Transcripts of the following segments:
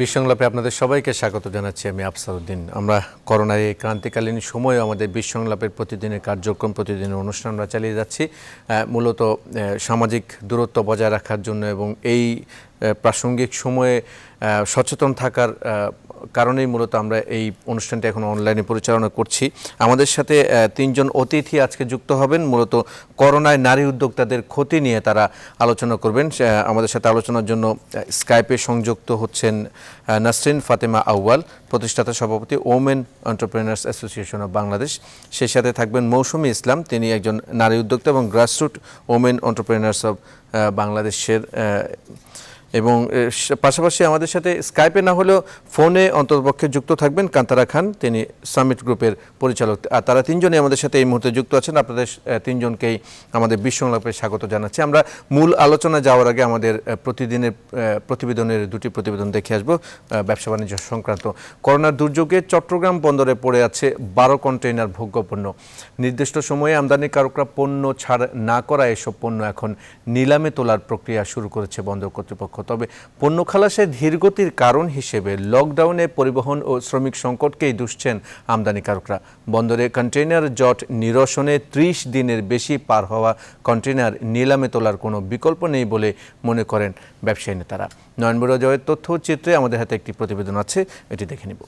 বিশ্বংলাপে আপনাদের সবাইকে স্বাগত জানাচ্ছি। আমি আফসারউদ্দিন। আমরা করোনার এই ক্রান্তিকালীন সময়ে আমাদের বিশ্বংলাপের প্রতিদিনের কার্যক্রম, প্রতিদিনের অনুষ্ঠান আমরা চালিয়ে যাচ্ছি মূলত সামাজিক দূরত্ব বজায় রাখার জন্য এবং এই প্রাসঙ্গিক সময়ে সচেতন থাকার কারণেই মূলত আমরা এই অনুষ্ঠানটি এখন অনলাইনে পরিচালনা করছি। আমাদের সাথে তিনজন অতিথি আজকে যুক্ত হবেন। মূলত করোনায় নারী উদ্যোক্তাদের ক্ষতি নিয়ে তারা আলোচনা করবেন। আমাদের সাথে আলোচনার জন্য স্কাইপে সংযুক্ত হচ্ছেন নাসরিন ফাতেমা আউয়াল, প্রতিষ্ঠাতা সভাপতি women entrepreneurs association of Bangladesh. সেই সাথে থাকবেন মৌসুমী ইসলাম, তিনি একজন নারী উদ্যোক্তা এবং গ্রাসরুট ওমেন এন্টারপ্রেনার্স অব বাংলাদেশের এবং পাশাপাশি আমাদের সাথে স্কাইপে না হলেও ফোনে অন্ততপক্ষে যুক্ত থাকবেন কান্তারা খান, তিনি সামিট গ্রুপের পরিচালক। আর তারা তিনজনই আমাদের সাথে এই মুহূর্তে যুক্ত আছেন। আপনাদের তিনজনকেই আমাদের বিশ্বংলাপে স্বাগত জানাচ্ছি। আমরা মূল আলোচনা যাওয়ার আগে আমাদের প্রতিদিনের প্রতিবেদনের দুটি প্রতিবেদন দেখে আসব ব্যবসা বাণিজ্য সংক্রান্ত। করোনার দুর্যোগে চট্টগ্রাম বন্দরে পড়ে আছে 12 কন্টেইনার ভোগ্যপণ্য। নির্দিষ্ট সময়ে আমদানিকারকরা পণ্য ছাড় না করা এসব পণ্য এখন নিলামে তোলার প্রক্রিয়া শুরু করেছে বন্দর কর্তৃপক্ষ। তবে পণ্য খালাসের ধীরগতির কারণ হিসেবে লকডাউনে পরিবহন ও শ্রমিক সংকটকেই দুষছেন আমদানিকারকরা। বন্দরে কন্টেইনার জট নিরসনে 30 দিনের বেশি পার হওয়া কন্টেইনার নিলামে তোলার কোনো বিকল্প নেই বলে মনে করেন ব্যবসায়ী নেতারা। নয়নবর জয়ের তথ্য চিত্রে আমাদের হাতে একটি প্রতিবেদন আছে, এটি দেখে নিব।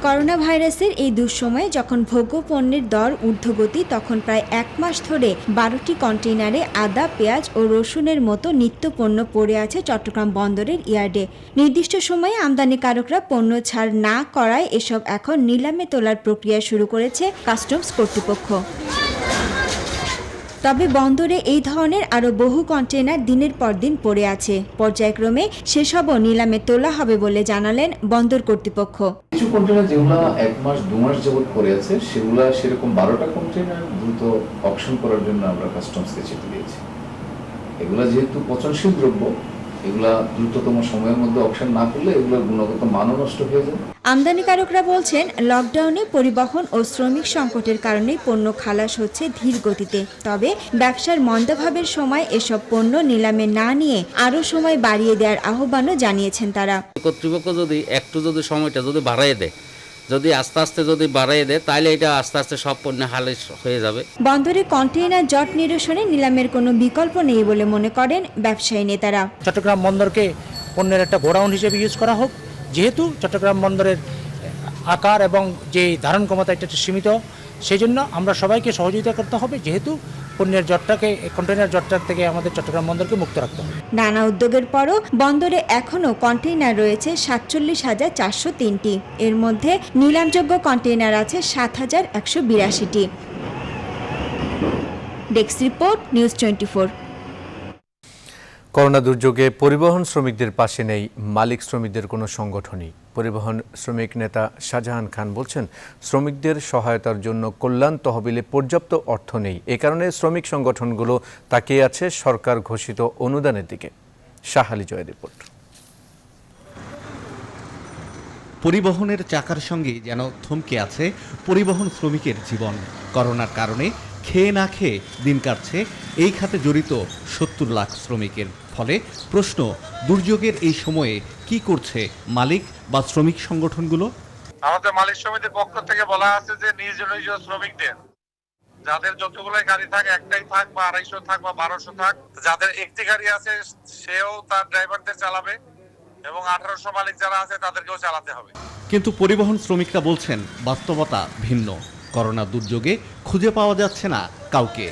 করোনা ভাইরাসের এই দুঃসময়ে যখন ভোগ্য পণ্যের দর ঊর্ধ্বগতি, তখন প্রায় 1 মাস ধরে 12টি কন্টেইনারে আদা, পেঁয়াজ ও রসুনের মতো নিত্য পণ্য পড়ে আছে চট্টগ্রাম বন্দরের ইয়ার্ডে। নির্দিষ্ট সময়ে আমদানিকারকরা পণ্য ছাড় না করায় এসব এখন নিলামে তোলার প্রক্রিয়া শুরু করেছে কাস্টমস কর্তৃপক্ষ। তবে বন্দরে এই ধরনের আরও বহু কন্টেইনার দিনের পর দিন পড়ে আছে। পর্যায়ক্রমে সেসবও নিলামে তোলা হবে বলে জানালেন বন্দর কর্তৃপক্ষ। কিছু কন্টেইনার যেগুলো 1 মাস 2 মাস যাবত পড়ে আছে, সেগুলা সেরকম 12টা কন্টেইনার দ্রুত অকশন করার জন্য আমরা কাস্টমসকে চিঠি দিয়েছি। এগুলা যেহেতু পচনশীল দ্রব্য, এগুলা দ্রুততম সময়ের মধ্যে অকশন না করলে এগুলোর গুণগত মানও নষ্ট হয়ে যাবে। আমদানিকারকরা বলছেন, লকডাউনে পরিবহন ও শ্রমিক সংকটের কারণে পণ্য খালাস হচ্ছে ধীর গতিতে। তবে ব্যবসার মন্দাভাবের সময় এসব পণ্য নিলামে না নিয়ে আরও সময় বাড়িয়ে দেওয়ার আহ্বানও জানিয়েছেন তারা। কর্তৃপক্ষ যদি একটু সময়টা বাড়াই দেয়, যদি আস্তে আস্তে বাড়াই দেয়, তাহলে এটা আস্তে আস্তে সব পণ্য খালাস হয়ে যাবে। বন্দরে কন্টেইনার জট নিরসনে নিলামের কোনো বিকল্প নেই বলে মনে করেন ব্যবসায়ী নেতারা। চট্টগ্রাম বন্দরকে পণ্যের একটা গোডাউন হিসেবে ইউজ করা হোক। যেহেতু চট্টগ্রাম বন্দরের আকার এবং যে ধারণ ক্ষমতা এটা সীমিত, সেই জন্য আমরা সবাইকে সহযোগিতা করতে হবে। যেহেতু পণ্যের জটটাকে, কন্টেইনার জটটার থেকে আমাদের চট্টগ্রাম বন্দরকে মুক্ত রাখতে হবে। নানা উদ্যোগের পরও বন্দরে এখনও কন্টেইনার রয়েছে 47,403টি। এর মধ্যে নিলামযোগ্য কন্টেইনার আছে 7,182টি। Desk report, news 24। করোনা দুর্যোগে পরিবহন শ্রমিকদের পাশে নেই মালিক শ্রমিকদের কোনো সংগঠনই। পরিবহন শ্রমিক নেতা শাহজাহান খান বলছেন, শ্রমিকদের সহায়তার জন্য কল্যাণ তহবিলে পর্যাপ্ত অর্থ নেই। এ কারণে শ্রমিক সংগঠনগুলো তাকিয়ে আছে সরকার ঘোষিত অনুদানের দিকে। শাহালি জয়ের রিপোর্ট। পরিবহনের চাকার সঙ্গে যেন থমকে আছে পরিবহন শ্রমিকের জীবন। করোনার কারণে খেয়ে না খেয়ে দিন কাটছে এই খাতে জড়িত 70 লাখ শ্রমিকের। ফলে প্রশ্ন, দুর্যোগের এই সময়ে কি করছে মালিক বা শ্রমিক সংগঠনগুলো? আমাদের মালিক সমিতির পক্ষ থেকে বলা আছে যে নিজ নিজ শ্রমিকদের, যাদের যতগুলো গাড়ি থাক, একটাই থাক বা 250 থাক বা 1200 থাক, যাদের একটি গাড়ি আছে সেও তার ড্রাইভারদের চালাবে এবং 1800 মালিক যারা আছে তাদেরকেও চালাতে হবে। কিন্তু পরিবহন শ্রমিকরা বলছেন বাস্তবতা ভিন্ন। করোনা দুর্যোগে খুঁজে পাওয়া যাচ্ছে না কাউকে।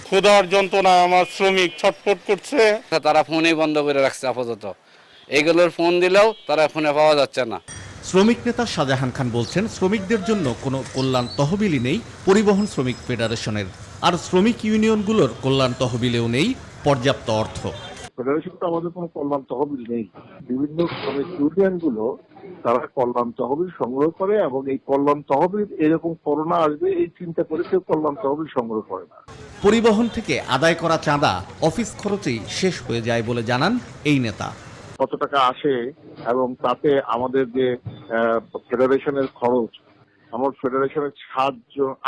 ক্ষুধার যন্ত্রণা আমার শ্রমিক ছটফট করছে। তারা ফোনেই বন্ধ করে রাখছে আপাতত। এইগুলোর ফোন দিলেও তারা ফোনে পাওয়া যাচ্ছে না। শ্রমিক নেতা শাহজাহান খান বলছেন, শ্রমিকদের জন্য কোনো কল্যাণ তহবিলই নেই পরিবহন শ্রমিক ফেডারেশনের। আর শ্রমিক ইউনিয়নগুলোর কল্যাণ তহবিলেও নেই পর্যাপ্ত অর্থ। ফেডারেশন তো আমাদের কোনো কল্যাণ তহবিল নেই। বিভিন্ন শ্রমিক ইউনিয়নগুলো তারা কল্যাণ তহবিল সংগ্রহ করে এবং এই কল্যাণ তহবিল এরকম করোনা আসবে এই চিন্তা করে কেউ কল্যাণ তহবিল সংগ্রহ করে না। পরিবহন থেকে আদায় করা চাঁদা অফিস খরচেই শেষ হয়ে যায় বলে জানান এই নেতা। কত টাকা আসে এবং তাতে আমাদের যে ফেডারেশনের খরচ, আমার ফেডারেশনের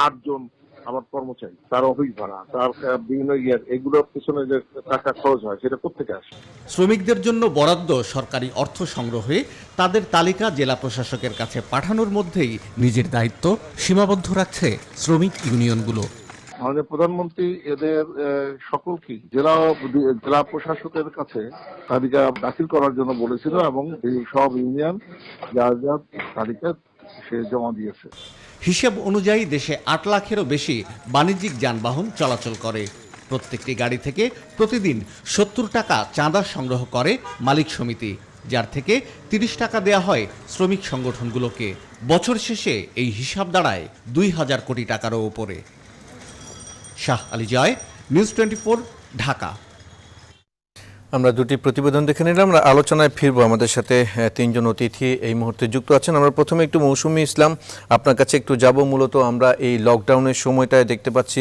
8 জন আমার কর্মচারী, তার অফিস ভাড়া, তার বিভিন্ন এগুলোর পিছনে যে টাকা খরচ হয় সেটা কোত্থেকে আসে? শ্রমিকদের জন্য বরাদ্দ সরকারি অর্থ সংগ্রহে তাদের তালিকা জেলা প্রশাসকের কাছে পাঠানোর মধ্যেই নিজের দায়িত্ব সীমাবদ্ধ রাখছে শ্রমিক ইউনিয়নগুলো। আমাদের প্রধানমন্ত্রী এদের সকলকে জেলা প্রশাসকের কাছে তালিকা দাখিল করার জন্য বলেছিল এবং এই সব ইউনিয়ন যার যার তালিকা সে জমা দিয়েছে। হিসেব অনুযায়ী দেশে 8 লাখেরও বেশি বাণিজ্যিক যানবাহন চলাচল করে। প্রত্যেকটি গাড়ি থেকে প্রতিদিন 70 টাকা চাঁদা সংগ্রহ করে মালিক সমিতি, যার থেকে 30 টাকা দেয়া হয় শ্রমিক সংগঠনগুলোকে। বছর শেষে এই হিসাব দাঁড়ায় 2000 কোটি টাকারও উপরে। শাহ আলী জয়, নিউজ 24, ঢাকা। আমরা দুটি প্রতিবেদন দেখে নিলাম। আমরা আলোচনায় ফিরবো। আমাদের সাথে তিনজন অতিথি এই মুহূর্তে যুক্ত আছেন। আমরা প্রথমে একটু মৌসুমী ইসলাম, আপনার কাছে একটু যাব। মূলত আমরা এই লকডাউনের সময়টায় দেখতে পাচ্ছি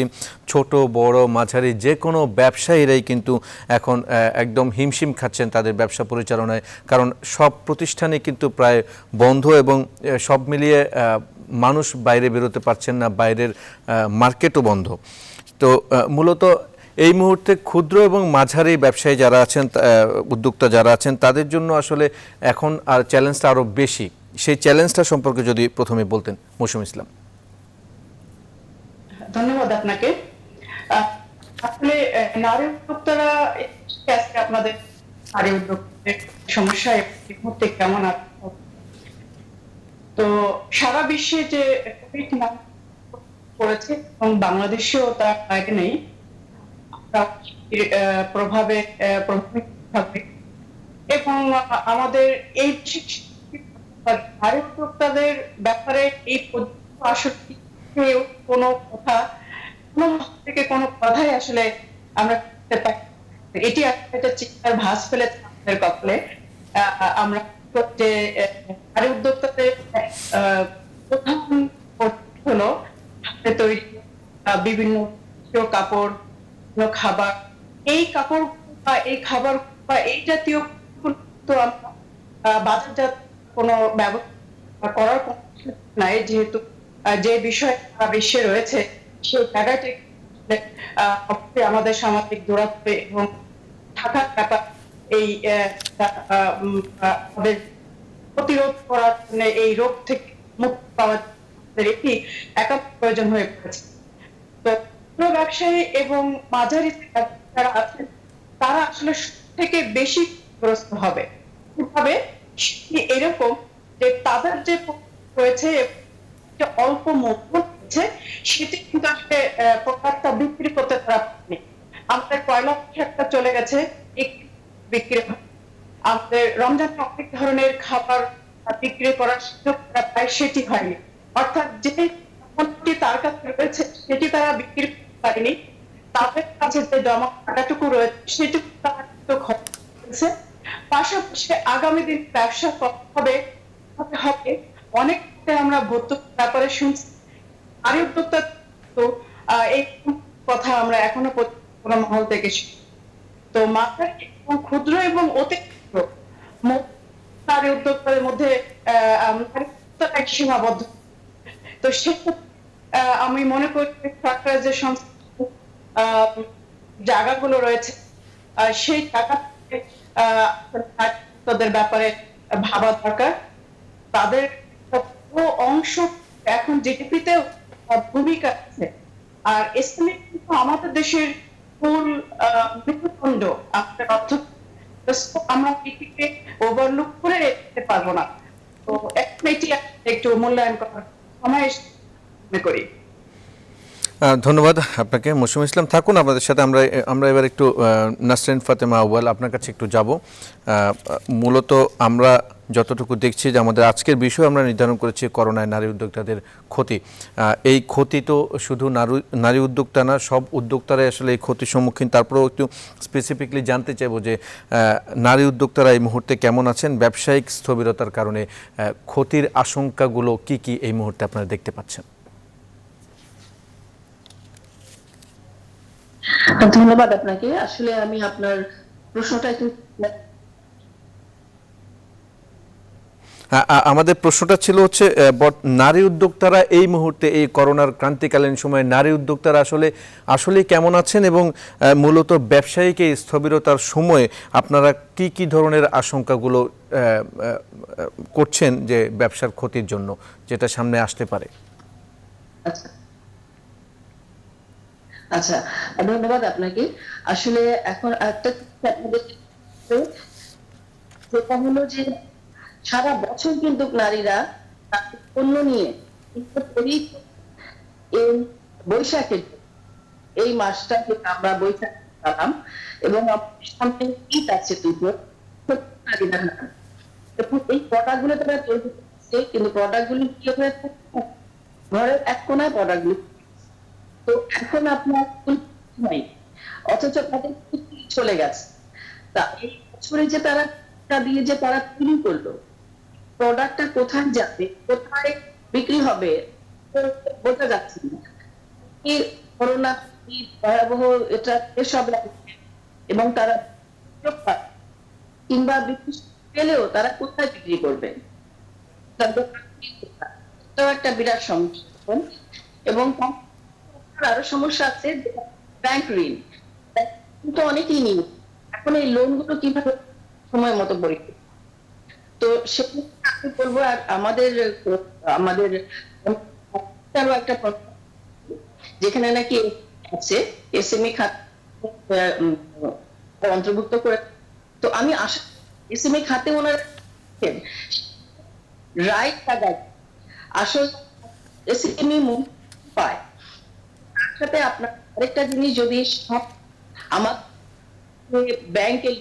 ছোট বড় মাঝারি যে কোনো ব্যবসায়ীরাই কিন্তু এখন একদম হিমশিম খাচ্ছেন তাদের ব্যবসা পরিচালনায়, কারণ সব প্রতিষ্ঠানে কিন্তু প্রায় বন্ধ এবং সব মিলিয়ে মানুষ বাইরে বেরোতে পারছেন না, বাইরের মার্কেটও বন্ধ। তো মূলত এই মুহূর্তে ক্ষুদ্র এবং মাঝারি ব্যবসায়ী যারা আছেন, উদ্যোক্তা যারা আছেন, তাদের জন্য আসলে এখন আর চ্যালেঞ্জটা আরও বেশি। সেই চ্যালেঞ্জটা সম্পর্কে যদি প্রথমে বলতেন মৌসুমী ইসলাম। ধন্যবাদ আপনাকে। আসলে নারী উদ্যোক্তারা আপনাদের নারী উদ্যোক্তাদের সমস্যা এই মুহূর্তে কেমন আছে, তো সারা বিশ্বে যে কোভিড পড়েছে এবং বাংলাদেশেও তার বাইরে নেই, প্রভাবে প্রভাবিত হবে এবং আমাদের এই নারী উদ্যোক্তাদের ব্যাপারে এই আসলে কোনো কথা থেকে কোনো কথাই আসলে আমরা করতে পারি। এটি একটা চিন্তার ভাঁজ ফেলেছে আমাদের কপালে। আমরা যে নারী উদ্যোক্তাদের প্রধান হলো হাতে তৈরি বিভিন্ন কাপড়, খাবার, এই কাপড় বা এই খাবার বা এই জাতীয় বাজারজাত কোনো ব্যবস্থা করার নাই, যেহেতু যে বিষয় বিশ্বে রয়েছে সেই জায়গাটি আমাদের সামাজিক দূরত্ব এবং থাকার ব্যাপার এই প্রতিরোধ করার জন্য এই রোগ থেকে মুক্তি পাওয়ার এটি একান্ত প্রয়োজন হয়ে পড়েছে। তো ব্যবসায়ী এবং মাঝারি যারা আছেন তারা আসলে থেকে বেশি গ্রস্ত হবে। কিভাবে? এরকম যে তাদের যে রয়েছে অল্প মূল্য রয়েছে সেটি কিন্তু আসলে প্রকারটা বিক্রি করতে তারা পারেনি। আমাদের কয়লা একটা চলে গেছে বিক্রি, আমাদের রমজানে অনেক ধরনের খাবার বিক্রি করার সুযোগ পায়, সেটি হয়নি। অর্থাৎ যে তার কাছে রয়েছে সেটি তারা বিক্রি করতে পারেনি, তাদের কাছে যে জমা টাকাটুকু রয়েছে সেটুকু তারা কিন্তু হয়েছে। পাশাপাশি আগামী দিন ব্যবসা হবে অনেক আমরা ভর্তুক ব্যাপারে শুনছি। নারী উদ্যোক্তা তো এই কথা আমরা এখনো কোনো মহল থেকে শুনি। তো মাঝারি এবং ক্ষুদ্র এবং অতি ক্ষুদ্র নারী উদ্যোক্তাদের মধ্যে এক সীমাবদ্ধ। তো সেক্ষেত্রে আমি মনে করি সরকার যে জায়গাগুলো রয়েছে সেই জায়গা তাদের ব্যাপারে ভাবা দরকার। তাদের অংশ এখন জিডিপিতে ভূমিকা আছে, আর এসএমই কিন্তু আমাদের দেশের মূল মেরুদণ্ড। আমাদের অর্থ আমরা এটিকে ওভারলুক করে রাখতে পারবো না। তো এখন এটি একটু মূল্যায়ন করার সময় মনে করি। ধন্যবাদ আপনাকে মৌসুমী ইসলাম। থাকুন আমাদের সাথে। আমরা এবার একটু নাসরিন ফাতেমা আউয়াল, আপনার কাছে একটু যাব। মূলত আমরা যতটুকু দেখছি যে আমাদের আজকের বিষয় আমরা নির্ধারণ করেছি করোনায় নারী উদ্যোক্তাদের ক্ষতি। এই ক্ষতি তো শুধু নারী উদ্যোক্তা না, সব উদ্যোক্তারাই আসলে এই ক্ষতির সম্মুখীন। তারপরেও একটু স্পেসিফিকলি জানতে চাইব যে নারী উদ্যোক্তারা এই মুহূর্তে কেমন আছেন, ব্যবসায়িক স্থবিরতার কারণে ক্ষতির আশঙ্কাগুলো কি কি এই মুহূর্তে আপনারা দেখতে পাচ্ছেন? ধন্যবাদ আপনাকে। আসলে আমি আপনার প্রশ্নটা একটু আমাদের প্রশ্নটা ছিল হচ্ছে নারী উদ্যোক্তারা এই মুহূর্তে এই করোনার ক্রান্তিকালীন সময়ে নারী উদ্যোক্তারা আসলে কেমন আছেন, এবং মূলত ব্যবসায়িক এই স্থবিরতার সময়ে আপনারা কি ধরনের আশঙ্কাগুলো করছেন যে ব্যবসার ক্ষতির জন্য যেটা সামনে আসতে পারে? আচ্ছা, ধন্যবাদ আপনাকে। আসলে এখন একটা যেটা হলো যে সারা বছর কিন্তু নারীরা পণ্য নিয়ে এই বৈশাখের এই মাসটা আমরা বৈশাখ পালাম, এবং সামনে ঈদ আছে দুটো, নারীরা এই প্রোডাক্ট গুলো তারা তৈরি করছে, কিন্তু প্রোডাক্ট গুলি কি হয়ে ঘরের এক কোনায় প্রোডাক্ট গুলি। তো এখন আপনার নাই, অথচ তাদের চলে গেছে। তা এই বছরে যে তারা দিয়ে যে তারা তৈরি করলো, প্রোডাক্টটা কোথায় যাবে, কোথায় বিক্রি হবে বোঝা যাচ্ছে না। এই করোনা ভয়াবহ এটা এসব এবং তারা কিংবা বিক্রি পেলেও তারা কোথায় বিক্রি করবে, তাদের একটা বিরাট সমস্যা। এবং আরো সমস্যা আছে, ব্যাংক ঋণ কিন্তু অনেকেই নিন। এখন এই লোন গুলো কিভাবে সময় মতো পরীক্ষা, তো সেটা আমি বলবো। আর আমাদের একটা যেখানে নাকি আছে এসএমই খাত অন্তর্ভুক্ত করে, তো আমি আশা এসএমই খাতে ওনার রাইট টাকায় আসল এসএমই পায়। তার সাথে আপনার আরেকটা জিনিস, যদি সব আমার ব্যাংকে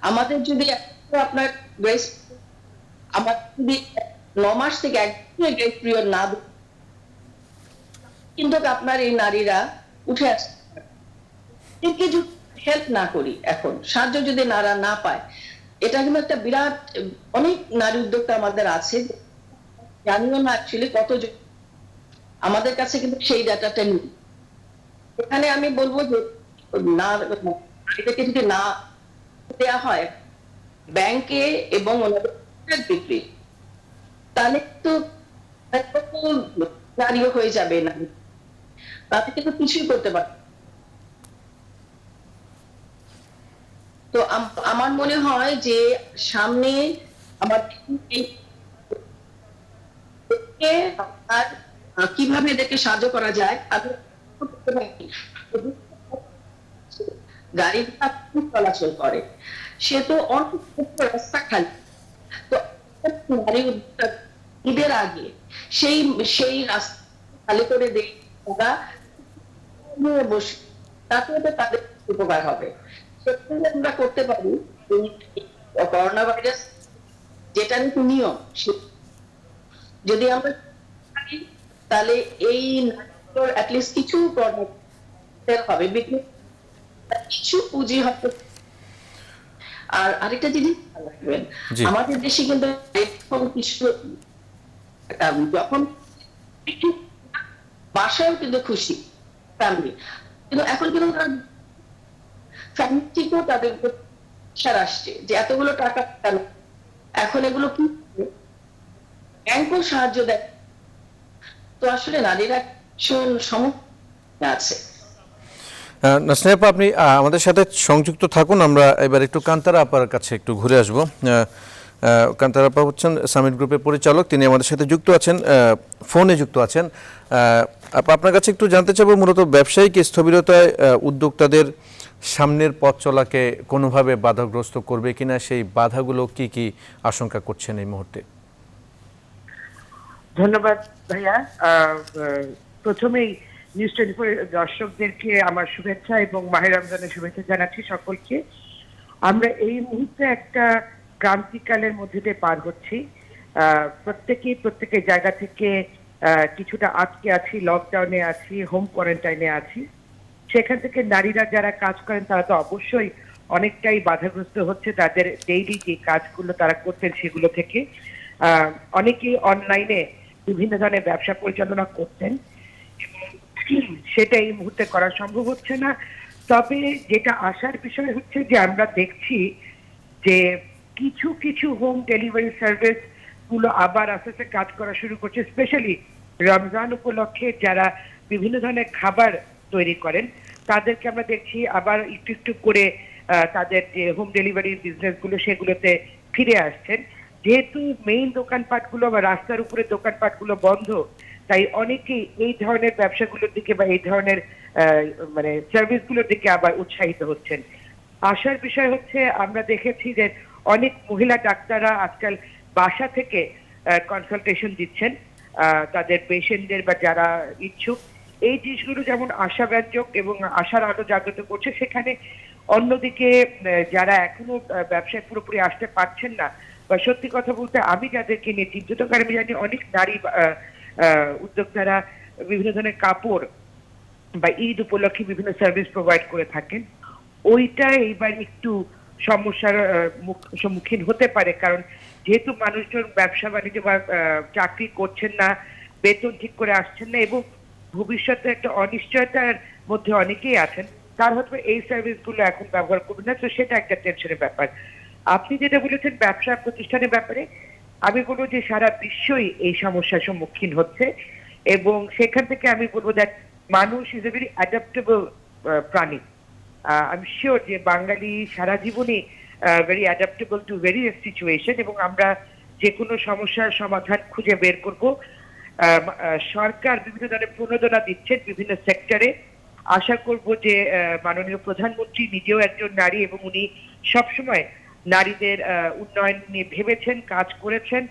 আমাদের যদি আপনার গ্রেস আমার যদি 9 মাস থেকে একদম গ্রেস পিরিয়ড না কিন্তু আপনার এই নারীরা উঠে আসতে যদি হেল্প না করি, এখন সাহায্য যদি নারা না পায়, এটা কিন্তু একটা বিরাট, অনেক নারী উদ্যোক্তা আমাদের আছে, জানিও না অ্যাকচুয়ালি কত, আমাদের কাছে কিন্তু সেই ডাটাটা নেই। এখানে আমি বলবো যে নারীদেরকে যদি না দেওয়া হয় ব্যাংকে এবং ওনাদের বিক্রি, তাহলে তো নারীও হয়ে যাবে না, তাতে কিন্তু কিছুই করতে পারে। তো আমার মনে হয় যে সামনে আমার কিভাবে এদেরকে সাহায্য করা যায়, গাড়ি চলাচল করে, সে তো অনেক রাস্তা খালি, তো নারী উদ্যোক্তা ঈদের আগে সেই রাস্তা খালি করে দেয়, তারা বসে, তাতে তাদের উপকার হবে। আমরা করতে পারি করোনা ভাইরাস যেটা নিয়ম, যদি আমরা তাহলে এই অ্যাটলিস্ট কিছু প্রোডাক্ট হবে, বিক্রি কিছু পুঁজি হবে। আর আরেকটা জিনিস রাখবেন, আমাদের দেশে কিন্তু কিছু যখন বাসায়ও কিন্তু খুশি ফ্যামিলি, কিন্তু এখন কিন্তু ফ্যামিলি থেকেও তাদের প্রেশার আসছে যে এতগুলো টাকা কেন, এখন এগুলো কি ব্যাংকও সাহায্য দেয়। তো আসলে নারীরা সমস্যা আছে। নাসরিন আপা, আপনি আমাদের সাথে সংযুক্ত থাকুন। আমরা এবার একটু কান্তারা আপার কাছে একটু ঘুরে আসবো। কান্তারা আপা হচ্ছেন সামিট গ্রুপের পরিচালক, তিনি আমাদের সাথে যুক্ত আছেন, ফোনে যুক্ত আছেন। আপনার কাছে একটু জানতে চাইবো, মূলত ব্যবসায়িক স্থবিরতায় উদ্যোক্তাদের সামনের পথ চলাকে কোনোভাবে বাধাগ্রস্ত করবে কিনা, সেই বাধাগুলো কি কি আশঙ্কা করছেন এই মুহূর্তে? ধন্যবাদ ভাইয়া। প্রথমেই নিউজ 24 দর্শকদেরকে আমার শুভেচ্ছা এবং মাহে রমজানের শুভেচ্ছা জানাচ্ছি সকলকে। আমরা এই মুহূর্তে একটা ক্রান্তিকালের মধ্যে দিয়ে পার হচ্ছি। প্রত্যেকের জায়গা থেকে কিছুটা আটকে আছি, লকডাউনে আছি, হোম কোয়ারেন্টাইনে আছি। সেখান থেকে নারীরা যারা কাজ করেন তারা তো অবশ্যই অনেকটাই বাধাগ্রস্ত হচ্ছে, তাদের ডেইলি যে কাজগুলো তারা করতেন সেগুলো থেকে। অনেকেই অনলাইনে বিভিন্ন ধরনের ব্যবসা পরিচালনা করতেন, সেটা এই মুহূর্তে করা সম্ভব হচ্ছে না। তবে যেটা আশার বিষয় হচ্ছে যে আমরা দেখছি যে কিছু হোম ডেলিভারি সার্ভিস গুলো আবার আস্তে আস্তে কাজ করা শুরু করছে, স্পেশালি রমজান উপলক্ষে যারা বিভিন্ন ধরনের খাবার তৈরি করেন তাদেরকে আমরা দেখছি আবার একটু একটু করে তাদের যে হোম ডেলিভারির বিজনেস গুলো সেগুলোতে ফিরে আসছেন। যেহেতু মেইন দোকানপাটগুলো বা রাস্তার উপরে দোকানপাটগুলো বন্ধ, তাই অনেকেই এই ধরনের ব্যবসাগুলোর দিকে বা এই ধরনের মানে সার্ভিসগুলোর দিকে আবার উৎসাহিত হচ্ছেন। আশার বিষয় হচ্ছে আমরা দেখেছি যে অনেক মহিলা ডাক্তাররা আজকাল বাসা থেকে কনসালটেশন দিচ্ছেন তাদের পেশেন্টদের বা যারা ইচ্ছুক। এই জিনিসগুলো যেমন আশাব্যঞ্জক এবং আশার আলো জাগ্রত করছে, সেখানে অন্যদিকে যারা এখনো ব্যবসায় পুরোপুরি আসতে পারছেন না বা সত্যি কথা বলতে আমি যাদেরকে নিয়ে চিন্তিত, কারণ আমি জানি অনেক নারী উদ্যোক্তারা বিভিন্ন ধরনের কাপড় বা ঈদ উপলক্ষে বিভিন্ন সার্ভিস প্রোভাইড করে থাকেন, ওইটা এইবার একটু সমস্যার সম্মুখীন হতে পারে। কারণ যেহেতু মানুষজন ব্যবসা বাণিজ্য বা চাকরি করছেন না, বেতন ঠিক করে আসছেন না এবং ভবিষ্যতে একটা অনিশ্চয়তার মধ্যে অনেকেই আছেন, তার হয়তো এই সার্ভিসগুলো এখন ব্যবহার করবে না, তো সেটা একটা টেনশনের ব্যাপার। আপনি যেটা বলেছেন ব্যবসা প্রতিষ্ঠানের ব্যাপারে, আমি বলবো যে সারা বিশ্বই এই সমস্যার সম্মুখীন হচ্ছে এবং সেখান থেকে আমি বলবো দ্যাট মানুষ ইজ এ ভেরি অ্যাডাপ্টেবল প্রাণী। আই এম শিওর যে বাঙালি সারা জীবনই very adaptable to various situation এবং আমরা যে কোনো সমস্যার সমাধান খুঁজে বের করব। সরকার বিভিন্ন ধরনের প্রণোদনা দিচ্ছেন বিভিন্ন সেক্টরে। আশা করব যে মাননীয় প্রধানমন্ত্রী নিজেও একজন নারী এবং উনি সবসময় নারীদের উন্নয়ন নিয়ে ভেবেছেন, কাজ করেছেন।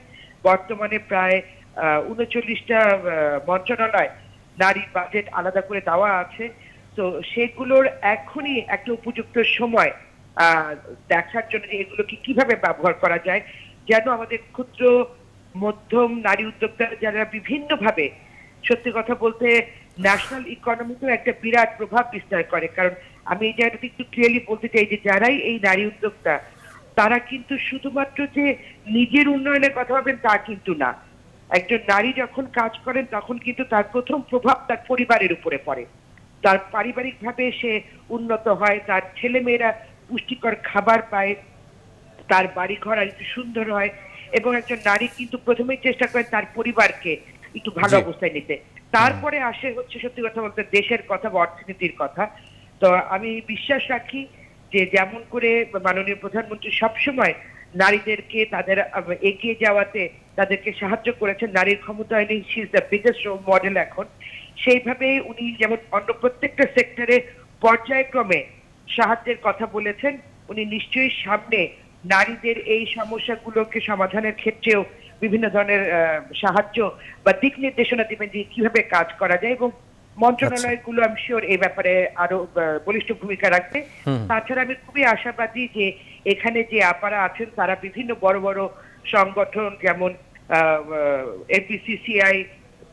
বর্তমানে প্রায় 39টা মন্ত্রণালয় নারীর বাজেট আলাদা করে দেওয়া আছে। তো সেগুলোর এখনই একটা উপযুক্ত সময় দেখার জন্য যে এগুলোকে কিভাবে ব্যবহার করা যায়, যেন আমাদের ক্ষুদ্র মধ্যম নারী উদ্যোক্তা যারা বিভিন্নভাবে, সত্যি কথা বলতে ন্যাশনাল ইকোনমিতেও একটা বিরাট প্রভাব বিস্তার করে। কারণ আমি এই জায়গাটা একটু ক্লিয়ারলি বলতে চাই যে যারাই এই নারী উদ্যোক্তা তারা কিন্তু শুধুমাত্র যে নিজের উন্নয়নের কথা ভাবেন তা কিন্তু না। একজন নারী যখন কাজ করেন তখন কিন্তু তার প্রথম প্রভাব তার পরিবারের উপরে পড়ে, তার পারিবারিক ভাবে সে উন্নত হয়, তার ছেলে মেয়েরা পুষ্টিকর খাবার পায়, তার বাড়ি ঘর আর একটু সুন্দর হয় এবং একজন নারী কিন্তু প্রথমেই চেষ্টা করেন তার পরিবারকে একটু ভালো অবস্থায় নিতে, তারপরে আসে হচ্ছে সত্যি কথা বলতে দেশের কথা বা অর্থনীতির কথা। তো আমি বিশ্বাস রাখি যে যেমন করে মাননীয় প্রধানমন্ত্রী সবসময় নারীদেরকে তাদের এগিয়ে যাওয়াতে তাদেরকে সাহায্য করেছেন, নারীর ক্ষমতায়নে she is the biggest role model এখন, সেইভাবে উনি যেমন অন্য প্রত্যেকটা সেক্টরে পর্যায়ক্রমে সাহায্যের কথা বলেছেন, উনি নিশ্চয়ই সামনে নারীদের এই সমস্যাগুলোকে সমাধানের ক্ষেত্রেও বিভিন্ন ধরনের সাহায্য বা দিক নির্দেশনা দিবেন যে কিভাবে কাজ করা যায় এবং মন্ত্রণালয়গুলো আমি শিওর এই ব্যাপারে আরো বলিষ্ঠ ভূমিকা রাখবে। তাছাড়া আমি খুবই আশাবাদী যে এখানে যে আপারা আছেন তারা বিভিন্ন বড় বড় সংগঠন যেমন এপিসিসিআই,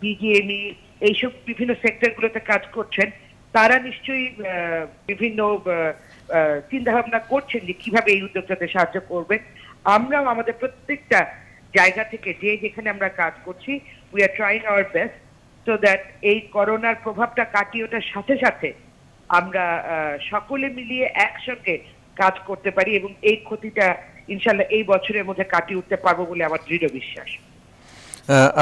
বিজিএমই এইসব বিভিন্ন সেক্টরগুলোতে কাজ করছেন, তারা নিশ্চয়ই বিভিন্ন চিন্তা ভাবনা করছেন যে কিভাবে এই উদ্যোক্তাদের সাহায্য করবেন। আমরাও আমাদের প্রত্যেকটা জায়গা থেকে যে যেখানে আমরা কাজ করছি we are trying our best so that এই করোনার প্রভাবটা কাটিয়ে ওঠার সাথে সাথে আমরা সকলে মিলিয়ে একসঙ্গে কাজ করতে পারি এবং এই ক্ষতিটা ইনশাল্লাহ এই বছরের মধ্যে কাটিয়ে উঠতে পারবো বলে আমার দৃঢ় বিশ্বাস।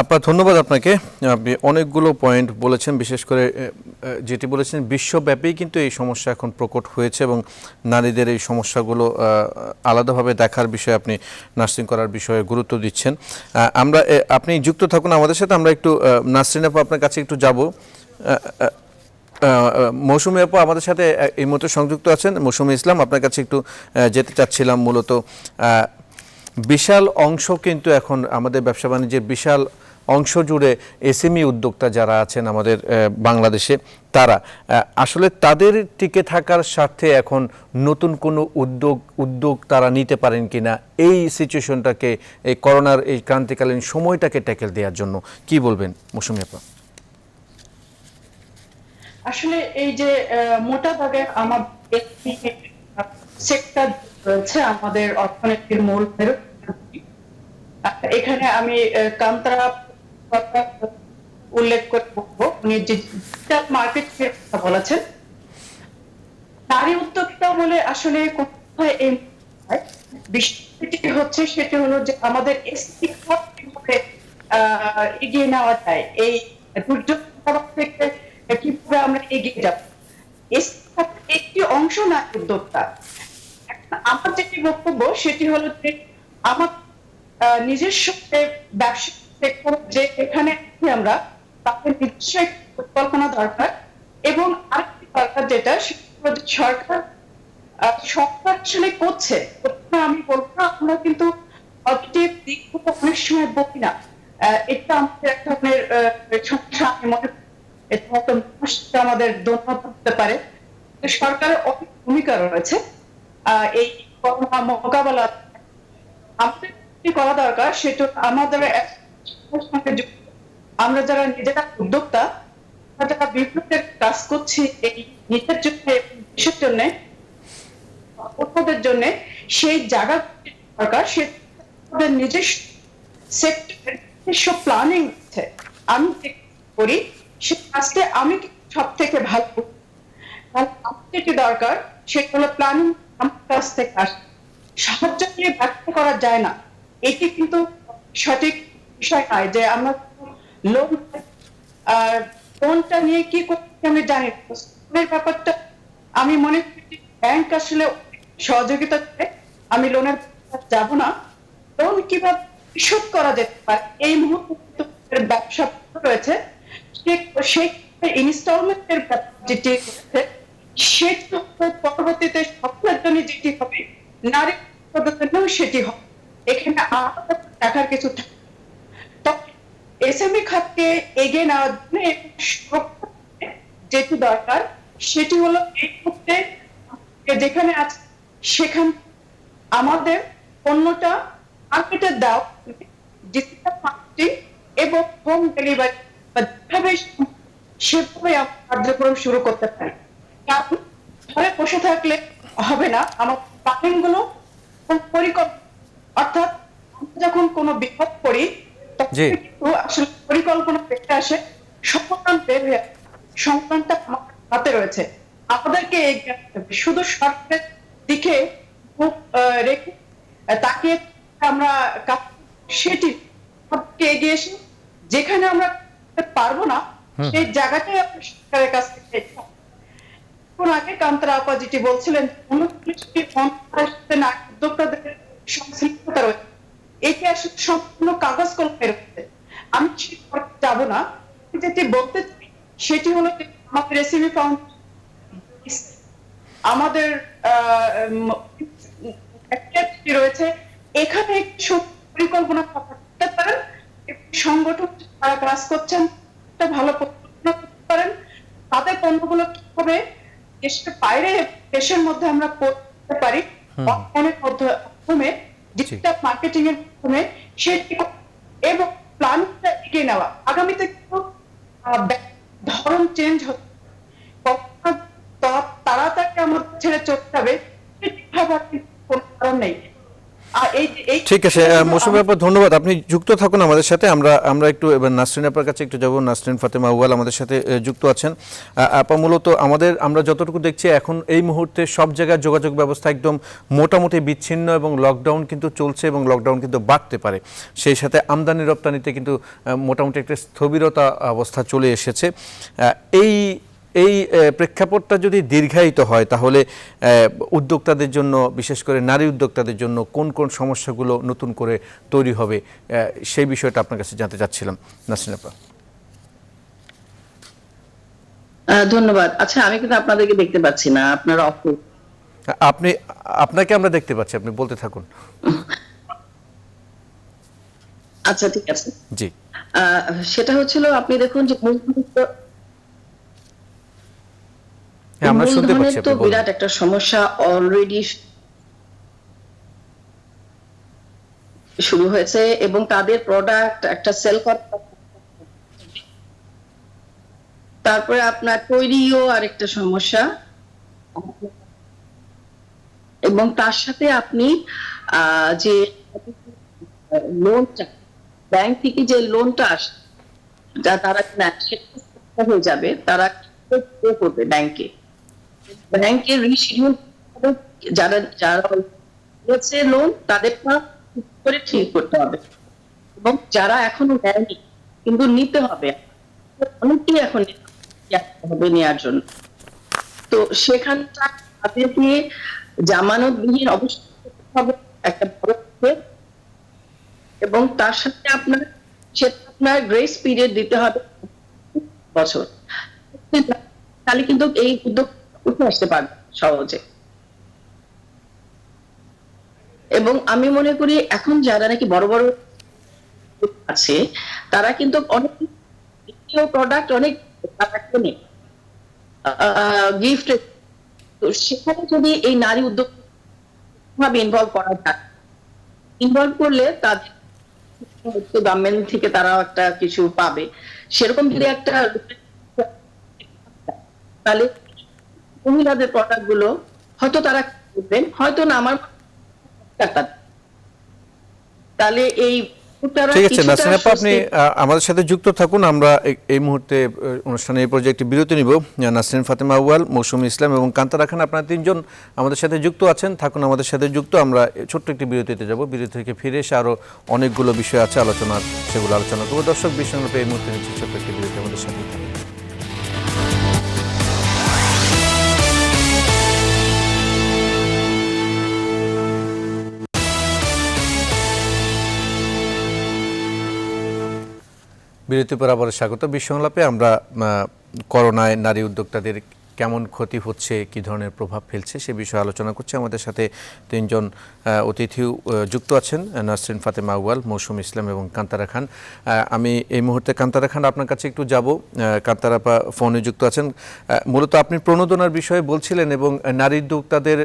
আপনার ধন্যবাদ আপনাকে। আপনি অনেকগুলো পয়েন্ট বলেছেন, বিশেষ করে যেটি বলেছেন বিশ্বব্যাপী কিন্তু এই সমস্যা এখন প্রকট হয়েছে এবং নারীদের এই সমস্যাগুলো আলাদাভাবে দেখার বিষয়ে আপনি নার্সিং করার বিষয়ে গুরুত্ব দিচ্ছেন। আপনি যুক্ত থাকুন আমাদের সাথে, আমরা একটু নাসরিন আপু আপনার কাছে একটু যাব। মৌসুমী আপু আমাদের সাথে এই মুহূর্তে সংযুক্ত আছেন। মৌসুমী ইসলাম, আপনার কাছে একটু যেতে চাচ্ছিলাম। মূলত বিশাল অংশ কিন্তু এখন আমাদের ব্যবসা বাণিজ্যের বিশাল অংশ জুড়ে এসএমই উদ্যোক্তা যারা আছেন আমাদের বাংলাদেশে, তারা আসলে তাদের টিকে থাকার স্বার্থে এখন নতুন কোনো উদ্যোগ তারা নিতে পারেন কিনা এই সিচুয়েশনটাকে, এই করোনার এই ক্রান্তিকালীন সময়টাকে ট্যাকেল দেওয়ার জন্য কি বলবেন মৌসুমী আপা? আসলে এই যে মোটা দাগে আমার সেক্টর রয়েছে আমাদের অর্থনীতির মূল, এখানে আমি কান্তরা উল্লেখ করে বলবো, উনি ডিজিটাল মার্কেটের কথা বলেছেন। নারী উদ্যোক্তা বলে আসলে কোথায় এই বিষয়টি হচ্ছে সেটি হলো যে আমাদের এগিয়ে নেওয়া যায়, এই দুর্যোগ থেকে কিভাবে আমরা এগিয়ে যাব, একটি অংশ না উদ্যোক্তা। আমার যেটি বক্তব্য সেটি হলো যে আমার নিজস্ব ব্যবসা সেক্টর যে এখানে আমরা তাদের নিজস্ব পরিকল্পনা দরকার, এবং আরেকটি দরকার যেটা সরকার আসলে করছে। আমি বলবো আমি কিন্তু পজিটিভ দিকগুলো অনেক সময় বলি না, এটা আমাদের এক ধরনের সমস্যা। আমি মনে করি এটা হয়তো আমাদের দুর্নীতি হতে পারে। সরকারের অনেক ভূমিকা রয়েছে এই করোনা মোকাবেলা। আমাদের কি করা দরকার সেটা আমাদের আমরা যারা নিজেরা উদ্যোক্তা, যারা বিভিন্ন কাজ করছি এই নিজের জন্য দেশের জন্য অন্যদের জন্য, সেই জায়গা দরকার সে নিজস্ব সেক্টরের নিজস্ব প্ল্যানিং আছে। আমি করি সে কাজটা আমি সব থেকে ভালো করি। আমার যেটি দরকার সেটা হলো প্ল্যানিং আমার কাছ থেকে আসে। সাহায্য নিয়ে ব্যর্থ করা যায় না, এটি কিন্তু সঠিক বিষয় নয় যে আমরা লোনটা নিয়ে কি করতে আমি জানি না। ব্যাপারটা আমি মনে করি ব্যাংক আসলে সহযোগিতা করে, আমি লোনের যাব না। লোন কিভাবে পরিশোধ করা যেতে পারে এই মুহূর্তে ব্যবসা রয়েছে, সেই ইনস্টলমেন্টের যেটি রয়েছে সেটি পরবর্তীতে সকলের জন্য যেটি হবে, নারী জন্যও সেটি হবে। এখানে দেখার কিছু তবে এসএমই খাতকে এগিয়ে নেওয়ার জন্য যেটি দরকার সেটি হলো এই মুহূর্তে যেখানে আছে সেখানে আমাদের পণ্যটা মার্কেটে দাও ডিজিটাল মার্কেটিং এবং হোম ডেলিভারি সেভাবে কার্যক্রম শুরু করতে পারি। কারণ ঘরে বসে থাকলে হবে না, আমার প্ল্যানিং গুলো পরিকল্পনা, অর্থাৎ আমরা যখন কোনো বিপদ করি তখন কিন্তু আসলে পরিকল্পনা দেখতে আসে, সমাধান বের হয়ে সমাধানটা আমাদের হাতে রয়েছে। আমাদেরকে শুধু সরকারের দিকে রেখে তাকিয়ে আমরা সেটি এগিয়ে এসে যেখানে আমরা পারবো না সেই জায়গাটাই আমরা সরকারের কাছ থেকে আগে কান্তরা আপা যেটি বলছিলেন উদ্যোক্তাদের সংশ্লিষ্টতা রয়েছে, এটি আসলে সম্পূর্ণ কাগজ কলমে রয়েছে। আমি যাবো না, যেটি বলতে চাই সেটি হলো আমাদের এসএমই ফাউন্ডেশন আমাদের রয়েছে, এখানে পরিকল্পনা করতে পারেন, সংগঠন যারা কাজ করছেন ভালো পরিকল্পনা করতে পারেন, তাদের পণ্যগুলো কিভাবে দেশের বাইরে দেশের মধ্যে আমরা করতে পারি অনলাইনের মাধ্যমে, ডিজিটাল মার্কেটিং এর মাধ্যমে সেটি এবং প্ল্যানটা এগিয়ে নেওয়া। আগামীতে কিন্তু ধরন চেঞ্জ হচ্ছে, তাড়াতাড়ি আমাদের ছেড়ে চলতে হবে কোনো কারণ নেই। ঠিক আছে মৌসুমী আপা, ধন্যবাদ। আপনি যুক্ত থাকুন আমাদের সাথে। আমরা একটু এবার নাসরিন আপার কাছে একটু যাব। নাসরিন ফাতেমা আউয়াল আমাদের সাথে যুক্ত আছেন। আপা, মূলত আমরা যতটুকু দেখছি এখন এই মুহূর্তে সব জায়গায় যোগাযোগ ব্যবস্থা একদম মোটামুটি বিচ্ছিন্ন এবং লকডাউন কিন্তু চলছে এবং লকডাউন কিন্তু বাড়তে পারে। সেই সাথে আমদানি রপ্তানিতে কিন্তু মোটামুটি একটা স্থবিরতা অবস্থা চলে এসেছে। এই প্রেক্ষাপটটা যদি দীর্ঘায়িত হয় তাহলে উদ্যোক্তাদের জন্য, বিশেষ করে নারী উদ্যোক্তাদের জন্য কোন কোন সমস্যাগুলো নতুন করে তৈরি হবে সেই বিষয়টা আপনার কাছে জানতে চাচ্ছিলাম নাসরিন আপা। ধন্যবাদ। আচ্ছা, আমি কিন্তু আপনাদেরকে দেখতে পাচ্ছি না, আপনারা আপনাকে আমরা দেখতে পাচ্ছি, আপনি বলতে থাকুন। আচ্ছা, ঠিক আছে। জি, সেটা হচ্ছিল, আপনি দেখুন যে আমরা শুনতে পাচ্ছি, তো বিরাট একটা সমস্যা অলরেডি শুরু হয়েছে এবং তাদের প্রোডাক্ট একটা সেল করা, তারপরে আপনার তৈরিও আরেকটা সমস্যা, এবং তার সাথে আপনি যে লোনটা ব্যাংক থেকে যে লোনটা আসে যা তারা হয়ে যাবে, তারা করবে ব্যাংকের রিশিডিউল, যারা যারা লোন তাদের করে ঠিক করতে হবে। এবং যারা এখনো নেয়নি কিন্তু নিতে হবে, অনেকটাই এখন হবে নেওয়ার জন্য। তো সেখানটা তাদেরকে জামানতবিহীন অবশ্যই হবে একটা বড় step, এবং তার সাথে আপনার গ্রেস পিরিয়ড দিতে হবে বছর, তাহলে কিন্তু এই উদ্যোগ উঠে আসতে পারবে সহজে। এবং আমি মনে করি এখন যারা নাকি বড় বড় আছে তারা কিন্তু অনেক প্রোডাক্ট অনেক কেনে গিফট, তো সেখানে যদি এই নারী উদ্যোগ ভাবে ইনভলভ করা যায়, ইনভলভ করলে তাদের গভর্নমেন্ট থেকে তারা একটা কিছু পাবে, সেরকম যদি একটা তাহলে মহিলাদের প্রোডাক্ট গুলো হয়তো তারা করবেন, হয়তো না, আমার তাহলে এই ঠিক আছে নাসরিন আপা, আপনি আমাদের সাথে যুক্ত থাকুন। আমরা এই মুহূর্তে অনুষ্ঠানের এই পর্যায়ে একটি বিরতি নিব। নাসরিন ফাতেমা আউয়াল, মৌসুমী ইসলাম এবং কান্তারা খান, আপনারা তিনজন আমাদের সাথে যুক্ত আছেন, থাকুন আমাদের সাথে যুক্ত। আমরা ছোট্ট একটি বিরতিতে যাব, বিরতি থেকে ফিরে এসে আরও অনেকগুলো বিষয় আছে আলোচনার, সেগুলো আলোচনা করবো। দর্শক, বিশ্বনাথ এই মুহূর্তে নিচ্ছি ছোট্ট একটি বিরতি, আমাদের সাথে থাকুন। বিরতি পর আবার স্বাগত। বিশ্বংলাপে আমরা করোনায় নারী উদ্যোক্তাদের কেমন ক্ষতি হচ্ছে, কী ধরনের প্রভাব ফেলছে সে বিষয়ে আলোচনা করছি। আমাদের সাথে তিনজন অতিথিও যুক্ত আছেন, নাসরিন ফাতেমা আউয়াল, মৌসুমী ইসলাম এবং কান্তারা খান। আমি এই মুহূর্তে কান্তারা খান আপনার কাছে একটু যাব। কান্তারা আপা ফোনে যুক্ত আছেন। মূলত আপনি প্রণোদনার বিষয়ে বলছিলেন এবং নারী উদ্যোক্তাদের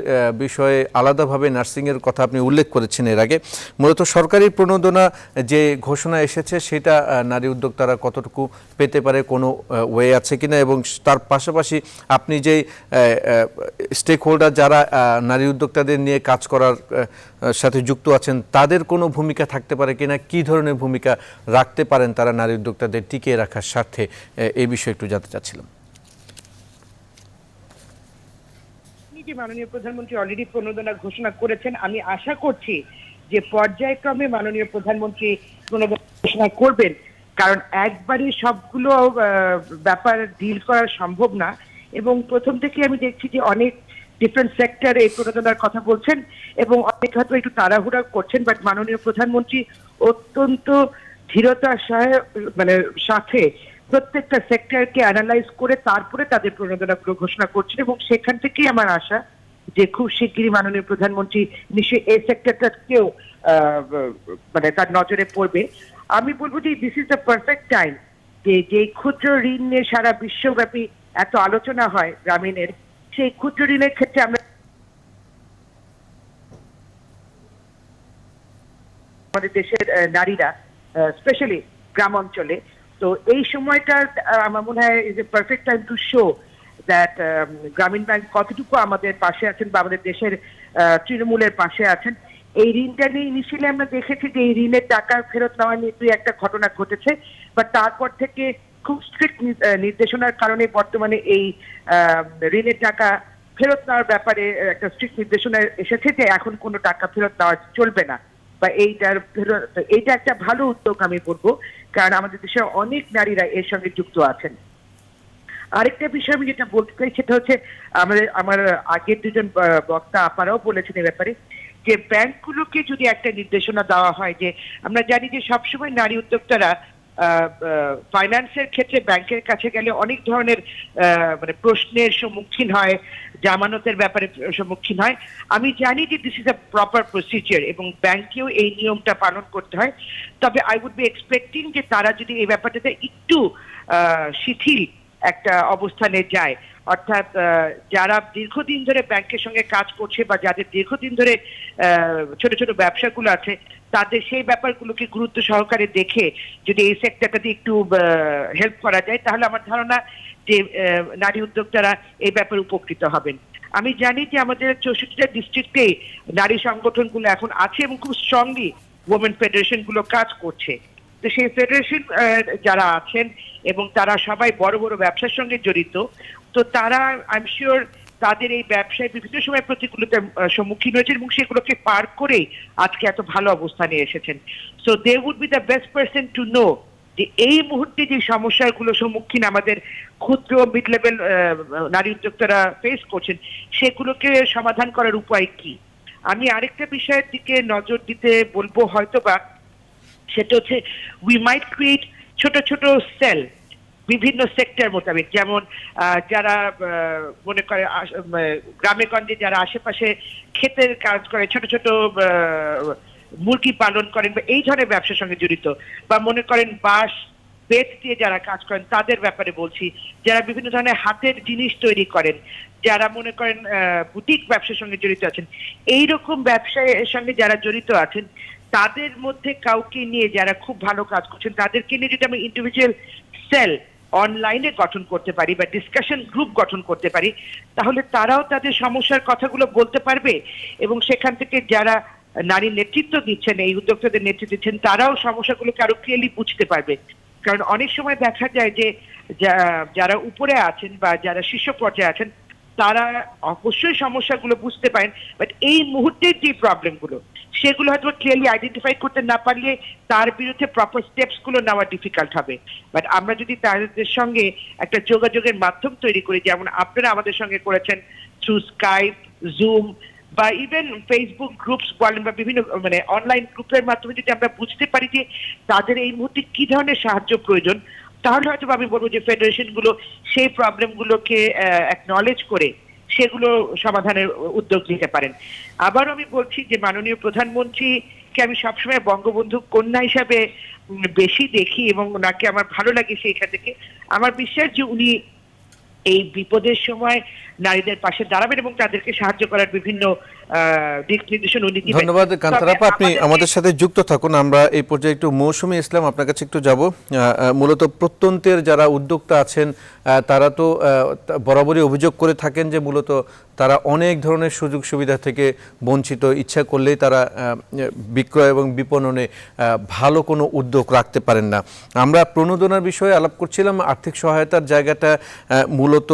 বিষয়ে আলাদাভাবে নার্সিংয়ের কথা আপনি উল্লেখ করেছেন এর আগে। মূলত সরকারি প্রণোদনা যে ঘোষণা এসেছে সেটা নারী উদ্যোক্তারা কতটুকু পেতে পারে, কোনো ওয়ে আছে কিনা, এবং তার পাশাপাশি আপনি যে স্টেক হোল্ডার যারা নারী উদ্যোক্তাদের নিয়ে কাজ করার সাথে যুক্ত আছেন তাদের কোনো ভূমিকা থাকতে পারে কিনা, কী ধরনের ভূমিকা রাখতে পারেন তারা নারী উদ্যোক্তাদের টিকিয়ে রাখার স্বার্থে, এই বিষয়ে একটু জানতে চাচ্ছিলাম। মাননীয় প্রধানমন্ত্রী অলরেডি প্রণোদনা ঘোষণা করেছেন, আমি আশা করছি যে পর্যায়ক্রমে মাননীয় প্রধানমন্ত্রী প্রণোদনা ঘোষণা করবেন, কারণ একবারই সবগুলো ব্যাপার ডিল করা সম্ভব না। এবং প্রথম থেকে আমি দেখছি যে অনেক ডিফারেন্ট সেক্টর এই প্রণোদনার কথা বলছেন এবং অনেক হয়তো একটু তাড়াহুড়া করছেন, বাট মাননীয় প্রধানমন্ত্রী অত্যন্ত ধীরতার সাথে প্রত্যেকটা সেক্টরকে অ্যানালাইজ করে তারপরে তাদের প্রণোদনাগুলো ঘোষণা করছেন, এবং সেখান থেকেই আমার আশা যে খুব শিগগিরই মাননীয় প্রধানমন্ত্রী নিশ্চয়ই এই সেক্টরটাকেও তার নজরে পড়বে। আমি বলবো যে this is the perfect time যে ক্ষুদ্র ঋণ নিয়ে সারা বিশ্বব্যাপী এত আলোচনা হয় গ্রামীণের, সেই ক্ষুদ্র ঋণের ক্ষেত্রে আমরা আমাদের দেশের নারীরা স্পেশালি গ্রাম অঞ্চলে, তো এই সময়টা আমার মনে হয় is a perfect time to show that গ্রামীণ ব্যাংক কতটুকু আমাদের পাশে আছেন বা আমাদের দেশের তৃণমূলের পাশে আছেন। এই ঋণটা নিয়ে ইনিশিয়ালি আমরা দেখেছি যে এই ঋণের টাকা ফেরত নেওয়া নিয়ে দুই একটা ঘটনা ঘটেছে, বাট তারপর থেকে খুব স্ট্রিক্ট নির্দেশনার কারণে বর্তমানে এই ঋণের টাকা ফেরত নেওয়ার ব্যাপারে একটা স্ট্রিক্ট নির্দেশনা এসেছে যে এখন কোনো টাকা ফেরত নেওয়া চলবে না, বা এইটা একটা ভালো উদ্যোগ আমি বলবো, কারণ আমাদের দেশে অনেক নারীরা এর সঙ্গে যুক্ত আছেন। আরেকটা বিষয় আমি যেটা বলতে চাই সেটা হচ্ছে আমার আগের দুজন বক্তা আপারাও বলেছেন এই ব্যাপারে, যে ব্যাংকগুলোকে যদি একটা নির্দেশনা দেওয়া হয়, যে আমরা জানি যে সবসময় নারী উদ্যোক্তারা ফাইন্যান্সের ক্ষেত্রে ব্যাংকের কাছে গেলে অনেক ধরনের প্রশ্নের সম্মুখীন হয়, জামানতের ব্যাপারে সম্মুখীন হয়। আমি জানি যে this is a proper procedure এবং ব্যাংকেও এই নিয়মটা পালন করতে হয়, তবে আই উড বি এক্সপেক্টিং যে তারা যদি এই ব্যাপারটাতে একটু শিথিল একটা অবস্থানে যায়, অর্থাৎ যারা দীর্ঘদিন ধরে ব্যাংকের সঙ্গে কাজ করছে বা যাদের দীর্ঘদিন ধরে ছোট ছোট ব্যবসাগুলো আছে তাদের সেই ব্যাপারগুলোকে গুরুত্ব সহকারে দেখে যদি এই সেক্টরটাতে একটু হেল্প করা যায়, তাহলে আমার ধারণা যে নারী উদ্যোক্তারা এই ব্যাপারে উপকৃত হবেন। আমি জানি যে আমাদের 64টা ডিস্ট্রিক্টে নারী সংগঠনগুলো এখন আছে এবং খুব স্ট্রংলি ওমেন ফেডারেশন গুলো কাজ করছে। তো সেই ফেডারেশন যারা আছেন এবং তারা সবাই বড় বড় ব্যবসার সঙ্গে জড়িত, তো তারা আই এম শিওর তাদের এই ব্যবসায় বিভিন্ন সময় প্রতিকূলতার সম্মুখীন হয়েছেন এবং সেগুলোকে পার করে আজকে এত ভালো অবস্থানে এসেছেন। So they would be the best person to know যে এই মুহূর্তে যে সমস্যাগুলো সম্মুখীন আমাদের ক্ষুদ্র মিড লেভেল নারী উদ্যোক্তারা ফেস করছেন সেগুলোকে সমাধান করার উপায় কি। আমি আরেকটা বিষয়ের দিকে নজর দিতে বলবো হয়তোবা, সেটা হচ্ছে উই মাইট ক্রিয়েট ছোট ছোট সেল বিভিন্ন সেক্টর মোতাবেক, যেমন যারা মনে করে গ্রামে গঞ্জে যারা আশেপাশে ক্ষেতের কাজ করে, ছোট ছোট মুরগি পালন করেন বা এই ধরনের ব্যবসার সঙ্গে জড়িত, বা মনে করেন বাঁশ বেত দিয়ে যারা কাজ করেন তাদের ব্যাপারে বলছি, যারা বিভিন্ন ধরনের হাতের জিনিস তৈরি করেন, যারা মনে করেন বুটিক ব্যবসার সঙ্গে জড়িত আছেন, এইরকম ব্যবসায়ের সঙ্গে যারা জড়িত আছেন তাদের মধ্যে কাউকে নিয়ে যারা খুব ভালো কাজ করছেন তাদেরকে নিয়ে যদি আমি ইন্ডিভিজুয়াল সেল অনলাইনে গঠন করতে পারি বা ডিসকাশন গ্রুপ গঠন করতে পারি, তাহলে তারাও তাদের সমস্যার কথাগুলো বলতে পারবে এবং সেখান থেকে যারা নারী নেতৃত্ব দিচ্ছেন, এই উদ্যোক্তাদের নেতৃত্ব দিচ্ছেন, তারাও সমস্যাগুলোকে আরো ক্লিয়ারলি বুঝতে পারবে। কারণ অনেক সময় দেখা যায় যে যারা উপরে আছেন বা যারা শীর্ষ পর্যায়ে আছেন তারা অবশ্যই সমস্যাগুলো বুঝতে পারেন, বাট এই মুহূর্তের যে প্রবলেমগুলো সেগুলো হয়তো ক্লিয়ারলি আইডেন্টিফাই করতে না পারলে তার বিরুদ্ধে প্রপার স্টেপস গুলো নেওয়া ডিফিকাল্ট হবে। বাট আমরা যদি তাদের সঙ্গে একটা যোগাযোগের মাধ্যম তৈরি করি, যেমন আপনারা আমাদের সঙ্গে করেছেন থ্রু স্কাইপ, জুম বা ইভেন ফেসবুক গ্রুপস বলেন বা বিভিন্ন মানে অনলাইন গ্রুপের মাধ্যমে যদি আমরা বুঝতে পারি যে তাদের এই মুহূর্তে কি ধরনের সাহায্য প্রয়োজন, তাহলে হয়তো আমি বলবো যে ফেডারেশন গুলো সেই প্রবলেমগুলোকে অ্যাকনলেজ করে সেগুলো সমাধানের উদ্যোগ নিতে পারেন। আবার আমি বলছি যে মাননীয় প্রধানমন্ত্রীকে আমি সবসময় বঙ্গবন্ধু কন্যা হিসাবে বেশি দেখি এবং ওনাকে আমার ভালো লাগে সেইখান থেকে। আমার বিশ্বাস যে উনি এই বিপদের সময় নারীদের পাশে দাঁড়াবেন এবং তাদেরকে সাহায্য করার বিভিন্ন দিক নির্দেশন উনি দিবেন। ধন্যবাদ কান্তারাপা, আপনি আমাদের সাথে যুক্ত থাকুন। আমরা এই পর্যায়ে একটু মৌসুমী ইসলাম আপনার কাছে একটু যাব। মূলত প্রত্যন্তের যারা উদ্যোক্তা আছেন তারা তো বরাবরই অভিযোগ করে থাকেন যে মূলত তারা অনেক ধরনের সুযোগ সুবিধা থেকে বঞ্চিত, ইচ্ছা করলেই তারা বিক্রয় এবং বিপণনে ভালো কোনো উদ্যোগ রাখতে পারেন না। আমরা প্রণোদনার বিষয়ে আলাপ করছিলাম, আর্থিক সহায়তার জায়গাটা মূলত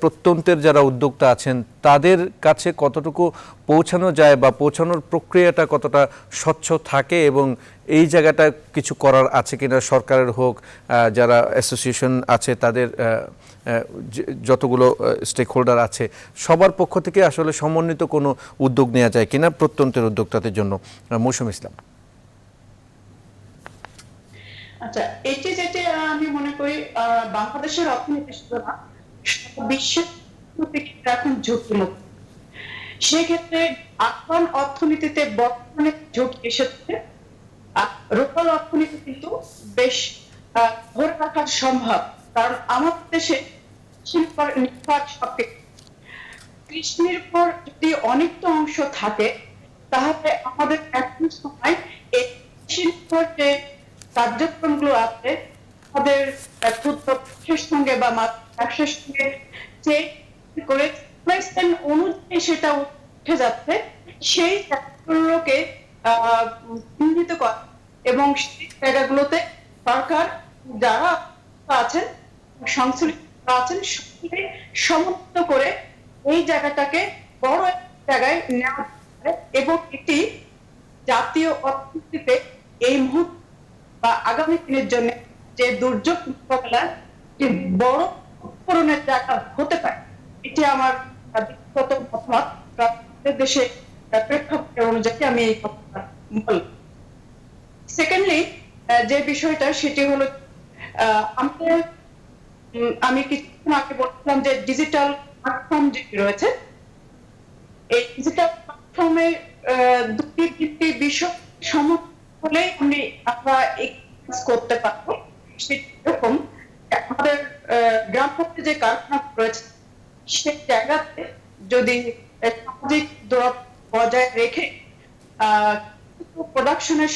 প্রত্যন্তের যারা উদ্যোক্তা আছেন তাদের কাছে কতটুকু পৌঁছানো যায় বা পৌঁছানোর প্রক্রিয়াটা কতটা স্বচ্ছ থাকে এবং এই জায়গাটা কিছু করার আছে কিনা সরকারের হোক, যারা অ্যাসোসিয়েশন আছে তাদের যতগুলো স্টেক হোল্ডার আছে সবার পক্ষ থেকে আসলে সমন্বিত কোনো উদ্যোগ নেওয়া যায় কিনা প্রত্যন্তের উদ্যোক্তাদের জন্য। মৌসুমী ইসলাম। আচ্ছা, এটি যেটি আমি মনে করি বাংলাদেশের অর্থনীতি শুধু না বিশ্বের এখন ঝুঁকিমুক্ত। সেক্ষেত্রে আফগান অর্থনীতিতে বর্তমানে ঝুঁকি এসেছে, রূপাল অর্থনীতি কিন্তু বেশ ধরে রাখা সম্ভব, কারণ আমাদের দেশে কৃষি নির্ভর যদি অনেকটা অংশ থাকে তাহলে আমাদের এখন সময় এই কৃষি নির্ভর যে কার্যক্রমগুলো আছে আমাদের ক্ষুদ্র ব্যবসার সঙ্গে বা ব্যবসার সঙ্গে যে করে অনুযায়ী সেটা উঠে যাচ্ছে, সেই জায়গাগুলোকে চিহ্নিত করা এবং সেই জায়গাগুলোতে সরকার যারা আছেন সংশ্লিষ্ট আছেন সবাইকে সমন্বিত করে এই জায়গাটাকে বড় জায়গায় নেওয়া এবং একটি জাতীয় অর্থনীতিতে এই মুহূর্তে বা আগামী দিনের জন্য যে দুর্যোগ মোকাবেলার যে বড় উপকরণের জায়গা হতে পারে, এটি আমার ব্যক্তিগত মতামত। দেশে প্রেক্ষাপট অনুযায়ী আমি এই কথা বলব। সেকেন্ডলি যে বিষয়টা সেটি হলো আমি কিছুক্ষণ আগে বলছিলাম যে ডিজিটাল প্ল্যাটফর্ম যেটি রয়েছে, এই ডিজিটাল প্ল্যাটফর্মে দুটি তিনটি বিষয় সমস্যা হলে আমরা করতে পারবো। সেরকম আমাদের গ্রাম পক্ষে যে কারখানা রয়েছে সেই জায়গাতে যদি সামাজিক দূরত্ব বজায় রেখে প্রোডাকশনের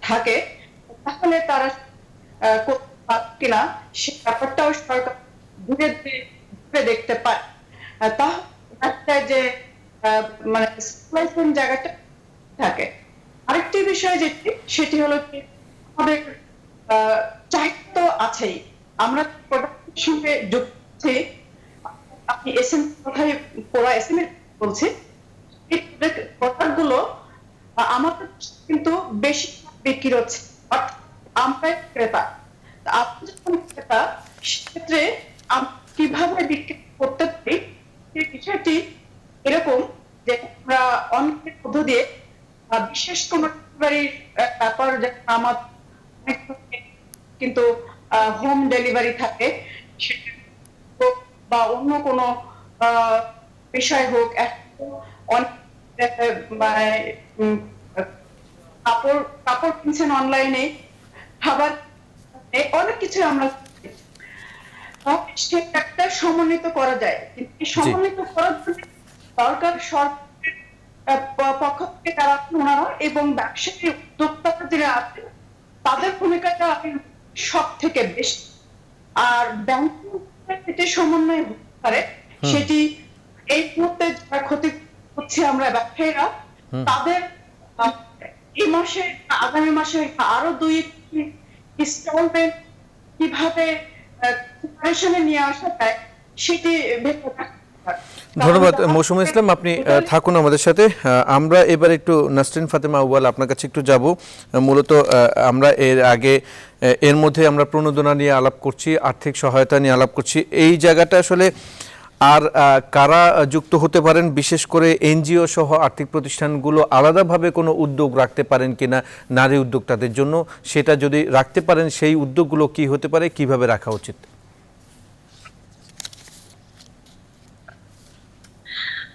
থাকে তাহলে তারা করতে পারে কিনা সে ব্যাপারটাও সরকার ঘুরে দেখতে পারে। তাহলে যে মানে জায়গাটা থাকে। আরেকটি বিষয় যেটি সেটি হলো কি আমাদের চাহিদা তো আছেই, আমরা প্রোডাক্টের সঙ্গে যুক্ত আমি এসএম কথাই পড়া এসএম এর বলছি, এই প্রোডাক্টগুলো আমাদের কিন্তু বেশি বিক্রি হচ্ছে, অর্থাৎ আমরা ক্রেতা। আপনি যখন ক্রেতা, সেক্ষেত্রে কিভাবে বিক্রি করতে পারি সেই বিষয়টি এরকম যে আমরা অনলাইন পদ্ধতি দিয়ে বিশেষ কোনো ডেলিভারির ব্যাপার, আমার কিন্তু হোম ডেলিভারি থাকে, সেটা বা অন্য কোনো বিষয় হোক, কাপড় কিনছেন অনলাইনে, খাবার, অনেক কিছু আমরা একটা সমন্বিত করা যায়। কিন্তু এই সমন্বিত করার জন্য সরকার সরকারের পক্ষ থেকে তারা ওনারা এবং ব্যবসায়ী উদ্যোক্তারা যারা আছেন তাদের ভূমিকাটা সব থেকে বেশি। আর ব্যাংকিং ক্ষেত্রে সমন্বয় হতে পারে, সেটি এই মুহূর্তে যারা ক্ষতি হচ্ছে আমরা ব্যবসায়ীরা, তাদের এই মাসে আগামী মাসে আরো 2 ইনস্টলমেন্ট কিভাবে নিয়ে আসা যায় সেটি ধন্যবাদ মৌসুমী ইসলাম, আপনি থাকুন আমাদের সাথে। আমরা এবার একটু নাসরিন ফাতেমা আউয়াল আপনার কাছে একটু যাব। মূলত আমরা এর মধ্যে আমরা প্রণোদনা নিয়ে আলাপ করছি, আর্থিক সহায়তা নিয়ে আলাপ করছি। এই জায়গাটা আসলে আর কারা যুক্ত হতে পারেন, বিশেষ করে এনজিও সহ আর্থিক প্রতিষ্ঠানগুলো আলাদাভাবে কোনো উদ্যোগ রাখতে পারেন কিনা নারী উদ্যোক্তাদের জন্য, সেটা যদি রাখতে পারেন সেই উদ্যোগগুলো কি হতে পারে, কিভাবে রাখা উচিত?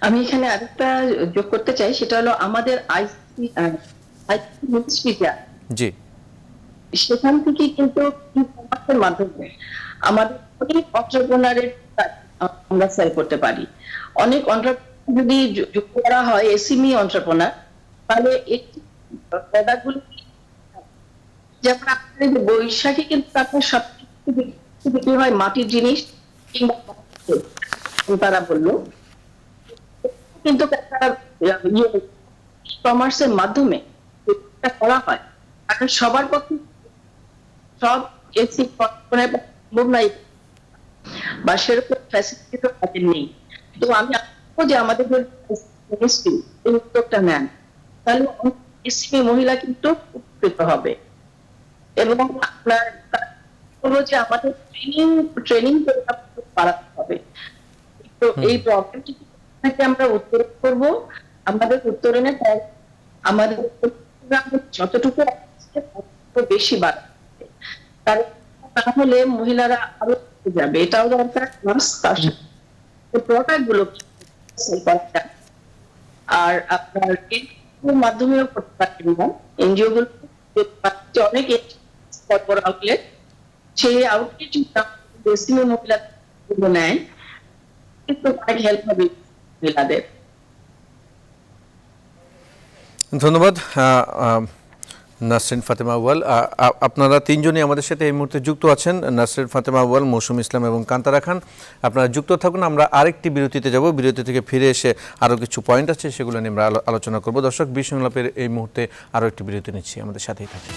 আমি এখানে আরেকটা যোগ করতে চাই, সেটা হলো আমাদের জি, সেখান থেকে কিন্তু মাধ্যমে আমাদের অনেক অন্টারপ্রেনারের আমরা সেল করতে পারি। অনেক অন্টারপ্রেনার যদি যুক্ত করা হয়, এসএমই অন্টারপ্রেনার, তাহলে এই প্রোডাক্টগুলো যেমন আপনাদের বৈশাখী কিন্তু আপনার সবকিছু বিক্রি হয় মাটির জিনিস কিংবা তারা বললো, কিন্তু কমার্সের মাধ্যমে করা হয়, কারণ সবার পক্ষে সব এসি সম্ভব নাই বা সেরকম ফ্যাসিলিটি তো তাদের নেই। তো আমি আশা যে আমাদের এই উদ্যোগটা নেন, তাহলে এসএমই মহিলা কিন্তু উপকৃত হবে। এবং আপনার হলো যে আমাদের ট্রেনিং বাড়াতে হবে। তো এই প্রবলেমটি আমরা উত্তরণ করব, আমাদের উত্তরণের আমাদের যতটুকু বেশি বাড়বে, কারণ তাহলে মহিলারা আরো যাবে, এটাও দরকার। প্রোডাক্ট গুলো আর আপনার মাধ্যমেও করতে পারবেন, এনজিও গুলো অনেক আউটলেট, সেই আউটলেট মহিলা নেয়, কিন্তু হেল্প হবে মহিলাদের। ধন্যবাদ নাসরিন ফাতেমা আউয়াল। আপনারা তিনজনই আমাদের সাথে এই মুহূর্তে যুক্ত আছেন, নাসরিন ফাতেমা আউয়াল, মৌসুমী ইসলাম এবং কান্তারা খান। আপনারা যুক্ত থাকুন। আমরা আরেকটি বিরতিতে যাব, বিরতি থেকে ফিরে এসে আরও কিছু পয়েন্ট আছে, সেগুলো নিয়ে আমরা আলোচনা করব। দর্শক, বিশ্ব সংলাপের এই মুহূর্তে আরও একটি বিরতি নিচ্ছি, আমাদের সাথেই থাকুন।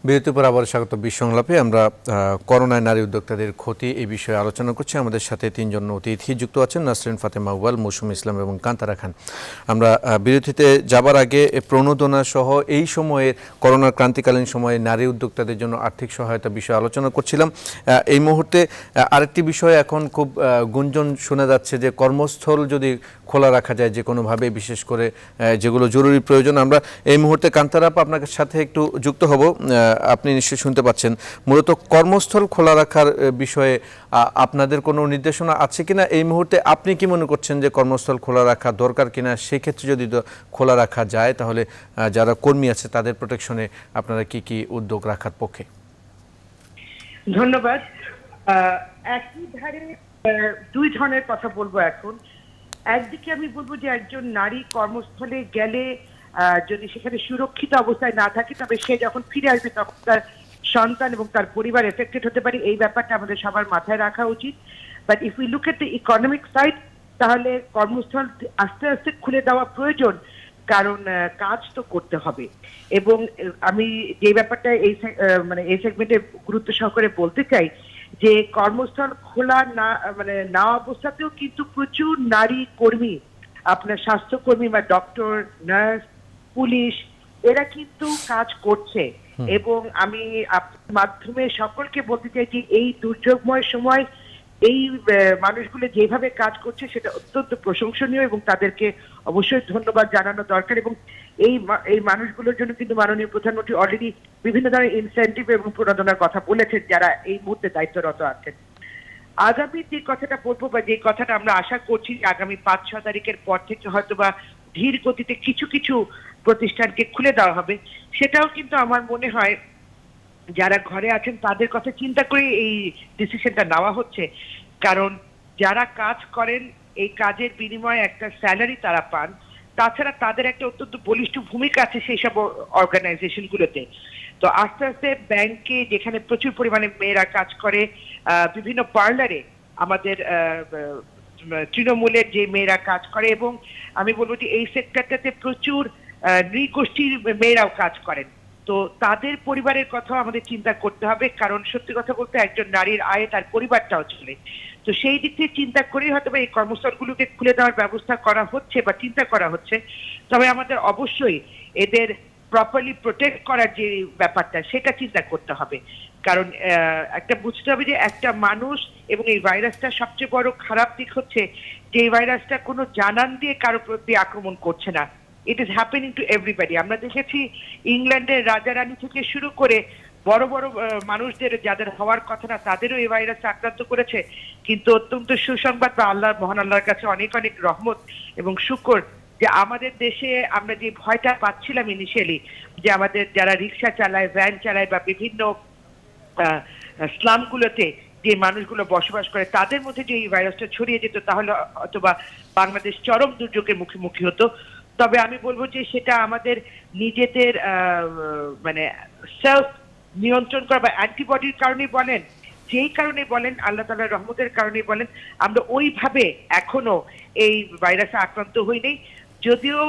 বিরতির পর আবার স্বাগত বিশ্ব সংলাপে। আমরা করোনায় নারী উদ্যোক্তাদের ক্ষতি এই বিষয়ে আলোচনা করছি। আমাদের সাথে তিনজন অতিথি যুক্ত আছেন, নাসরিন ফাতেমা আউয়াল, মৌসুমী ইসলাম এবং কান্তারা খান। আমরা বিরতিতে যাবার আগে প্রণোদনা সহ এই সময়ে করোনার ক্রান্তিকালীন সময়ে নারী উদ্যোক্তাদের জন্য আর্থিক সহায়তা বিষয়ে আলোচনা করছিলাম। এই মুহূর্তে আরেকটি বিষয় এখন খুব গুঞ্জন শোনা যাচ্ছে যে কর্মস্থল যদি খোলা রাখা যায় যে কোনোভাবে, বিশেষ করে যেগুলো জরুরি প্রয়োজন। আমরা এই মুহূর্তে কান্তারা আপা আপনার সাথে একটু যুক্ত হব। আপনি নিশ্চয়ই শুনতে পাচ্ছেন, মূলত কর্মস্থল খোলা রাখার বিষয়ে আপনাদের কোনো নির্দেশনা আছে কিনা? এই মুহূর্তে আপনি কি মনে করছেন যে কর্মস্থল খোলা রাখা দরকার কিনা? সেক্ষেত্রে যদি খোলা রাখা যায়, তাহলে যারা কর্মী আছে তাদের প্রোটেকশনে আপনারা কি কি উদ্যোগ রাখার পক্ষে? ধন্যবাদ। একই ধারে দুই ধরনের কথা বলবো এখন। একদিকে আমি বলবো যে একজন নারী কর্মস্থলে গেলে যদি সেখানে সুরক্ষিত অবস্থায় না থাকে তবে সে যখন ফিরে আসবে তখন তার সন্তান এবং তার পরিবার এফেক্টেড হতে পারে। এই ব্যাপারটা আমাদের সবার মাথায় রাখা উচিত। But if we look at the economic side, তাহলে কর্মস্থল আস্তে আস্তে খুলে দেওয়া প্রয়োজন, কারণ কাজ তো করতে হবে। এবং আমি যে ব্যাপারটা এই সেগমেন্টে গুরুত্ব সহকারে বলতে চাই যে কর্মস্থল খোলা না অবস্থাতেও কিন্তু প্রচুর নারী কর্মী, আপনার স্বাস্থ্যকর্মী বা ডক্টর, নার্স, পুলিশ, এরা কিন্তু কাজ করছে। এবং আমি আপনার মাধ্যমে সকলকে বলতে চাই যে এই দুর্যোগময় সময় এই মানুষগুলো যেভাবে কাজ করছে সেটা অত্যন্ত প্রশংসনীয় এবং তাদেরকে অবশ্যই ধন্যবাদ জানানো দরকার। এবং এই মানুষগুলোর জন্য কিন্তু মাননীয় প্রধানমন্ত্রী অলরেডি বিভিন্ন ধরনের ইনসেন্টিভ এবং প্রণোদনার কথা বলেছেন যারা এই মুহূর্তে দায়িত্বরত আছেন। আগামী যে কথাটা বলবো বা যে কথাটা আমরা আশা করছি আগামী 5-6 তারিখের পর থেকে হয়তো বা ধীর গতিতে কিছু কিছু প্রতিষ্ঠানকে খুলে দেওয়া হবে, সেটাও কিন্তু আমার মনে হয় যারা ঘরে আছেন তাদের কথা চিন্তা করে এই ডিসিশনটা নেওয়া হচ্ছে। কারণ যারা কাজ করেন এই কাজের বিনিময়ে একটা স্যালারি তারা পান, তাছাড়া তাদের একটা অত্যন্ত বলিষ্ঠ ভূমিকা আছে সেই সব অর্গানাইজেশনগুলোতে। তো আস্তে আস্তে ব্যাংকে যেখানে প্রচুর পরিমাণে মেয়েরা কাজ করে, বিভিন্ন পার্লারে আমাদের তৃণমূলের যে মেয়েরা কাজ করে, এবং আমি বলবো যে এই সেক্টরটাতে প্রচুর নৃগোষ্ঠীর মেয়েরাও কাজ করেন। তো তাদের পরিবারের কথা আমাদের চিন্তা করতে হবে, কারণ সত্যি কথা বলতে একজন নারীর আয়ে তার পরিবারটাও চলে। তো সেই দিক থেকে চিন্তা করেই হয়তো এই কর্মস্থলগুলোকে খুলে দেওয়ার ব্যবস্থা করা হচ্ছে বা চিন্তা করা হচ্ছে। তবে আমাদের অবশ্যই এদের প্রপারলি প্রোটেক্ট করার যে ব্যাপারটা সেটা চিন্তা করতে হবে। কারণ একটা বুঝতে হবে যে একটা মানুষ এবং এই ভাইরাসটা সবচেয়ে বড় খারাপ দিক হচ্ছে যে এই ভাইরাসটা কোনো জানান দিয়ে কারো প্রতি আক্রমণ করছে না। It is happening to everybody. আমরা দেখেছি ইংল্যান্ডের রাজা রানী থেকে শুরু করে বড় বড় মানুষদের যাদের হওয়ার কথা না তাদেরও এই ভাইরাস আক্রান্ত করেছে। কিন্তু অত্যন্ত সুসংবাদ বা মহান আল্লাহর কাছে অনেক অনেক রহমত এবং শুকর যে আমাদের দেশে আমরা যে ভয়টা পাচ্ছিলাম ইনিশিয়ালি, যে আমাদের যারা রিক্সা চালায়, ভ্যান চালায় বা বিভিন্ন স্লামগুলোতে যে মানুষগুলো বসবাস করে তাদের মধ্যে যে এই ভাইরাসটা ছড়িয়ে যেত তাহলে অথবা বাংলাদেশ চরম দুর্যোগের মুখোমুখি হতো। তবে আমি বলবো যে সেটা আমাদের নিজেদের সেলফ নিয়ন্ত্রণ করা বা অ্যান্টিবডির কারণেই বলেন, যেই কারণে বলেন, আল্লাহ তাআলার রহমতের কারণেই বলেন, আমরা ওইভাবে এখনো এই ভাইরাসে আক্রান্ত হইনি। যদিও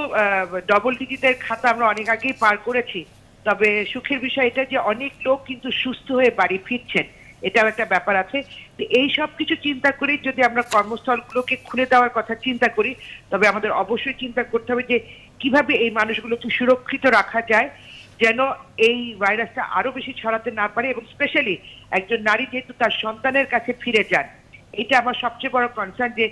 ডবল ডিজিটের খাতা আমরা অনেক আগেই পার করেছি, তবে সুখের বিষয় এটা যে অনেক লোক কিন্তু সুস্থ হয়ে বাড়ি ফিরছেন, এটাও একটা ব্যাপার আছে। তো এই সব কিছু চিন্তা করেই যদি আমরা কর্মস্থলগুলোকে খুলে দেওয়ার কথা চিন্তা করি, তবে আমাদের অবশ্যই চিন্তা করতে হবে যে কিভাবে এই মানুষগুলোকে সুরক্ষিত রাখা যায় যেন এই ভাইরাসটা আরো বেশি ছড়াতে না পারে, এবং স্পেশালি একজন নারী যেহেতু তার সন্তানের কাছে ফিরে যান, এটা আমার সবচেয়ে বড় কনসার্ন যে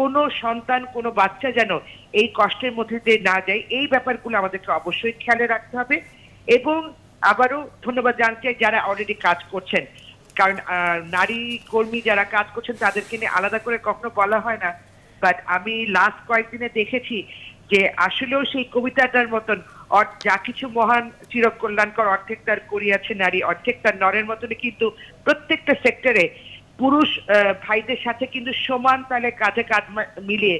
কোনো সন্তান, কোনো বাচ্চা যেন এই কষ্টের মধ্যে দিয়ে না যায়। এই ব্যাপারগুলো আমাদেরকে অবশ্যই খেয়ালে রাখতে হবে। এবং আবারও ধন্যবাদ জানতে চাই যারা অলরেডি কাজ করছেন, কারণ নারী কর্মী যারা কাজ করছেন তাদেরকে নিয়ে আলাদা করে কখনো বলা হয় না। বাট আমি লাস্ট কয়েকদিনে দেখেছি যে আসলেও সেই কবিতাটার মতন যা কিছু মহান চিরকল্যাণকর অর্ধেক তার করিয়াছে নারী, অর্ধেক তার নরের মতনই কিন্তু প্রত্যেকটা সেক্টরে পুরুষ ভাইদের সাথে কিন্তু সমান তালে কাঁধে কাঁধ মিলিয়ে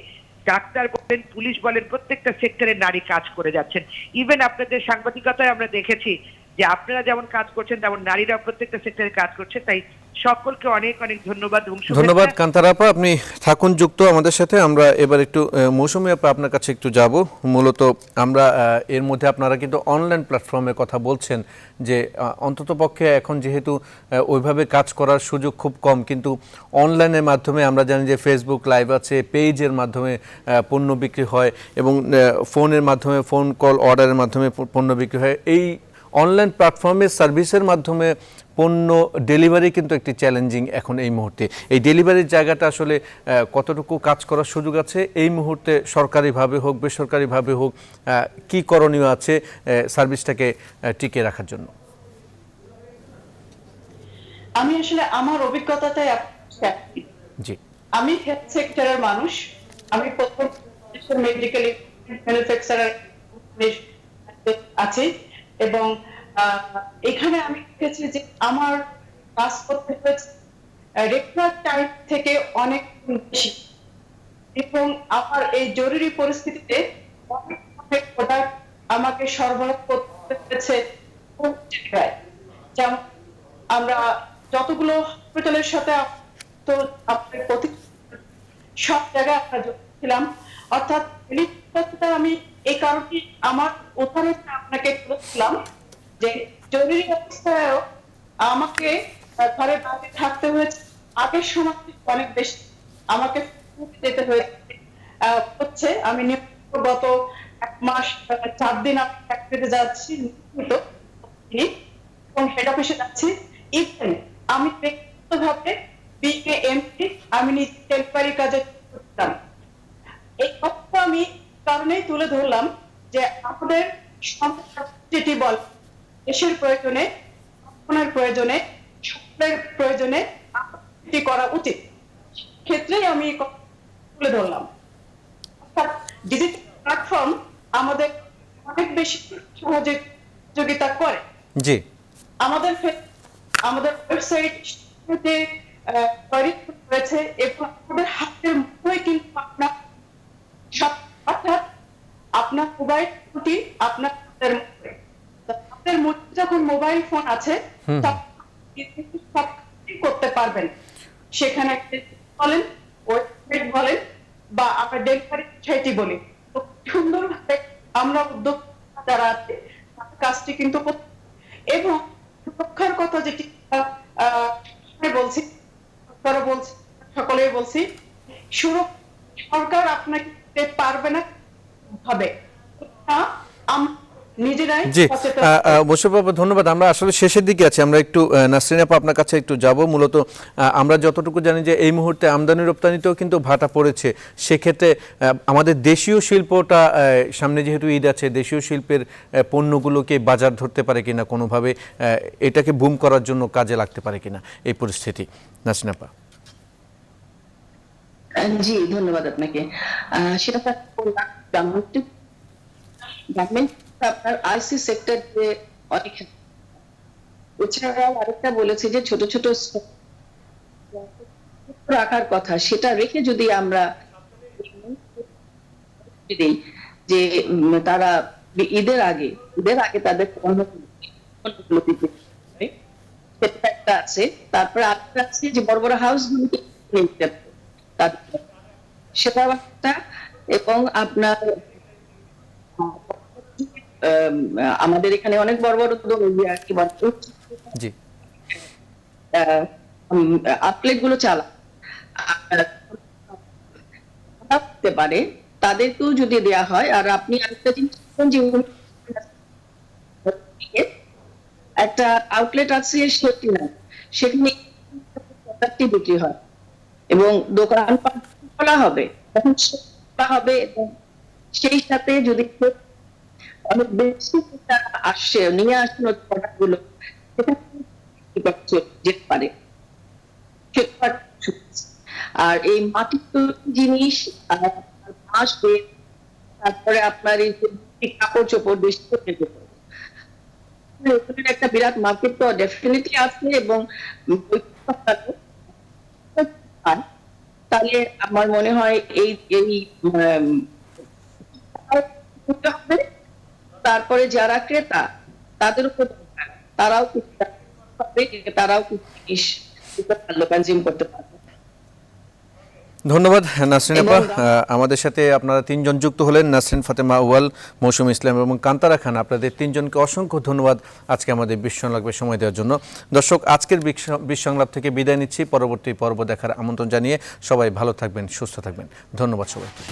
ডাক্তার বলেন, পুলিশ বলেন, প্রত্যেকটা সেক্টরে নারী কাজ করে যাচ্ছেন। ইভেন আপনাদের সাংবাদিকতায় আমরা দেখেছি যে আপনারা যেমন কাজ করছেন তেমন নারীরাও প্রত্যেকটা সেক্টরে কাজ করছে। তাই সকলকে অনেক অনেক ধন্যবাদ এবং ধন্যবাদ কান্তারা আপা, আপনি থাকুন যুক্ত আমাদের সাথে। আমরা এবার একটু মৌসুমী আপা আপনার কাছে একটু যাব। মূলত আমরা এর মধ্যে আপনারা কিন্তু অনলাইন প্ল্যাটফর্মে কথা বলছেন যে অন্ততপক্ষে এখন যেহেতু ওইভাবে কাজ করার সুযোগ খুব কম, কিন্তু অনলাইনের মাধ্যমে আমরা জানি যে ফেসবুক লাইভ আছে, পেজের মাধ্যমে পণ্য বিক্রি হয় এবং ফোনের মাধ্যমে ফোন কল অর্ডারের মাধ্যমে পণ্য বিক্রি হয়। এই অনলাইন প্ল্যাটফর্মের সার্ভিসের মাধ্যমে পণ্য ডেলিভারি কিন্তু একটি চ্যালেঞ্জিং এখন এই মুহূর্তে। এই ডেলিভারির জায়গাটা আসলে কতটুকু কাজ করার সুযোগ আছে এই মুহূর্তে, সরকারিভাবে হোক বেসরকারিভাবে হোক, কি করণীয় আছে সার্ভিসটাকে টিকে রাখার জন্য? আমি আসলে আমার অভিজ্ঞতাটাই জি, আমি হেলথ সেক্টরের মানুষ, আমি প্রথম মেডিকেল ম্যানুফ্যাকচারার আছি এবং এখানে আমি দেখেছি যে আমার কাজ করতে হয়েছে রেগুলার টাইম থেকে অনেক বেশি, এবং আমার এই জরুরি পরিস্থিতিতে অনেক প্রোডাক্ট আমাকে সরবরাহ করতে হয়েছে জায়গায়। যেমন আমরা যতগুলো হসপিটালের সাথে তো আপনার প্রতি সব জায়গায় আমরা যুক্ত ছিলাম, অর্থাৎ আমি এই কারণে আমার উদাহরণটা আপনাকে বলছিলাম যে জরুরি অবস্থায়ও আমাকে ঘরে বাইরে থাকতে হয়েছে, আগের সময় অনেক বেশি আমাকে যেতে হচ্ছে। আমি গত 1 মাস 4 দিন আমি ফ্যাক্টরিতে যাচ্ছি এবং হেড অফিসে যাচ্ছি। ইভেন আমি ব্যক্তিগতভাবে বিকেএমপি আমি নিজে টেম্পোরারি কাজে করতাম। এই কথা আমি কারণেই তুলে ধরলাম যে আমাদের যেটি বল দেশের প্রয়োজনে, আপনার প্রয়োজনে, সকলের প্রয়োজনে এটি করা উচিত, ক্ষেত্রেই আমি তুলে ধরলাম। অর্থাৎ ডিজিটাল প্ল্যাটফর্ম আমাদের অনেক বেশি সহযোগিতা করে। জি, আমাদের ওয়েবসাইট তৈরি করেছে এবং আমাদের হাতের মুঠোয় কিন্তু অর্থাৎ আপনার মোবাইল ফোনটি আপনার হাতের মুঠোয়। আপনার মুঠোয় যখন মোবাইল ফোন আছে সব করতে পারবেন। সেখানে বলেন, ওয়েবসাইট বলেন বা আমরা ডেলিভারি সাইটই বলি, সুন্দরভাবে আমরা উদ্যোগ যারা আছে কাজটি কিন্তু এবং সুরক্ষার কথা যেটি বলছি, সকলেই বলছি, সরকার আপনাকে পারবে না হবে, নিজেরাই জি সচেতন। মোশাররফ আপা ধন্যবাদ। আমরা আসলে শেষের দিকে আছি, আমরা একটু নাসরিন আপা আপনার কাছে একটু যাব। মূলত আমরা যতটুকু জানি যে এই মুহূর্তে আমদানি রপ্তানিতেও কিন্তু ভাটা পড়েছে, সেক্ষেত্রে আমাদের দেশীয় শিল্পটা সামনে যেহেতু ঈদ আছে, দেশীয় শিল্পের পণ্যগুলোকে বাজার ধরতে পারে কিনা কোনোভাবে, এটাকে বুম করার জন্য কাজে লাগতে পারে কিনা এই পরিস্থিতি, নাসরিন আপা? জি ধন্যবাদ আপনাকে। সেটা গভর্নমেন্ট আপনার আইসি সেক্টর যে অনেক, এছাড়াও আরেকটা বলেছে যে ছোট ছোট রাখার কথা, সেটা রেখে যদি আমরা যে তারা ঈদের আগে তাদের পণ্যগুলো দিতে, সেটা একটা আছে। তারপরে আরেকটা আছে যে বড় বড় হাউস গুলোকে সেটা একটা, এবং আপনার আমাদের এখানে অনেক বড় বড় আউটলেট গুলো চালাতে পারে, তাদেরকেও যদি দেয়া হয়। আর আপনি আরেকটা জিনিস একটা আউটলেট আছে সেখানে বিক্রি হয় এবং দোকান খোলা হবে, তখন হবে এবং সেই সাথে যদি অনেক বেশি আসছে নিয়ে আসুন প্রোডাক্টগুলো যেতে পারে। আর এই মাটির জিনিস, তারপরে আপনার এই কাপড় চোপড় বেশি একটা বিরাট মার্কেট তো ডেফিনেটলি আছে এবং তাহলে আমার মনে হয় এই তারপরে যারা ক্রেতা তাদের উপর তারাও জিনিস কনজিউম করতে পারবে। ধন্যবাদ নাসরিন আপা। আমাদের সাথে আপনারা 3 জন যুক্ত হলেন, নাসরিন ফাতেমা আউয়াল, মৌসুমী ইসলাম এবং কান্তারা খান। আপনাদের 3 জনকে অসংখ্য ধন্যবাদ আজকে আমাদের বিশ্ব সংলাপে সময় দেওয়ার জন্য। দর্শক, আজকের বিশ্ব সংলাপ থেকে বিদায় নিচ্ছি। পরবর্তী পর্ব দেখার আমন্ত্রণ জানিয়ে সবাই ভালো থাকবেন, সুস্থ থাকবেন। ধন্যবাদ সবাইকে।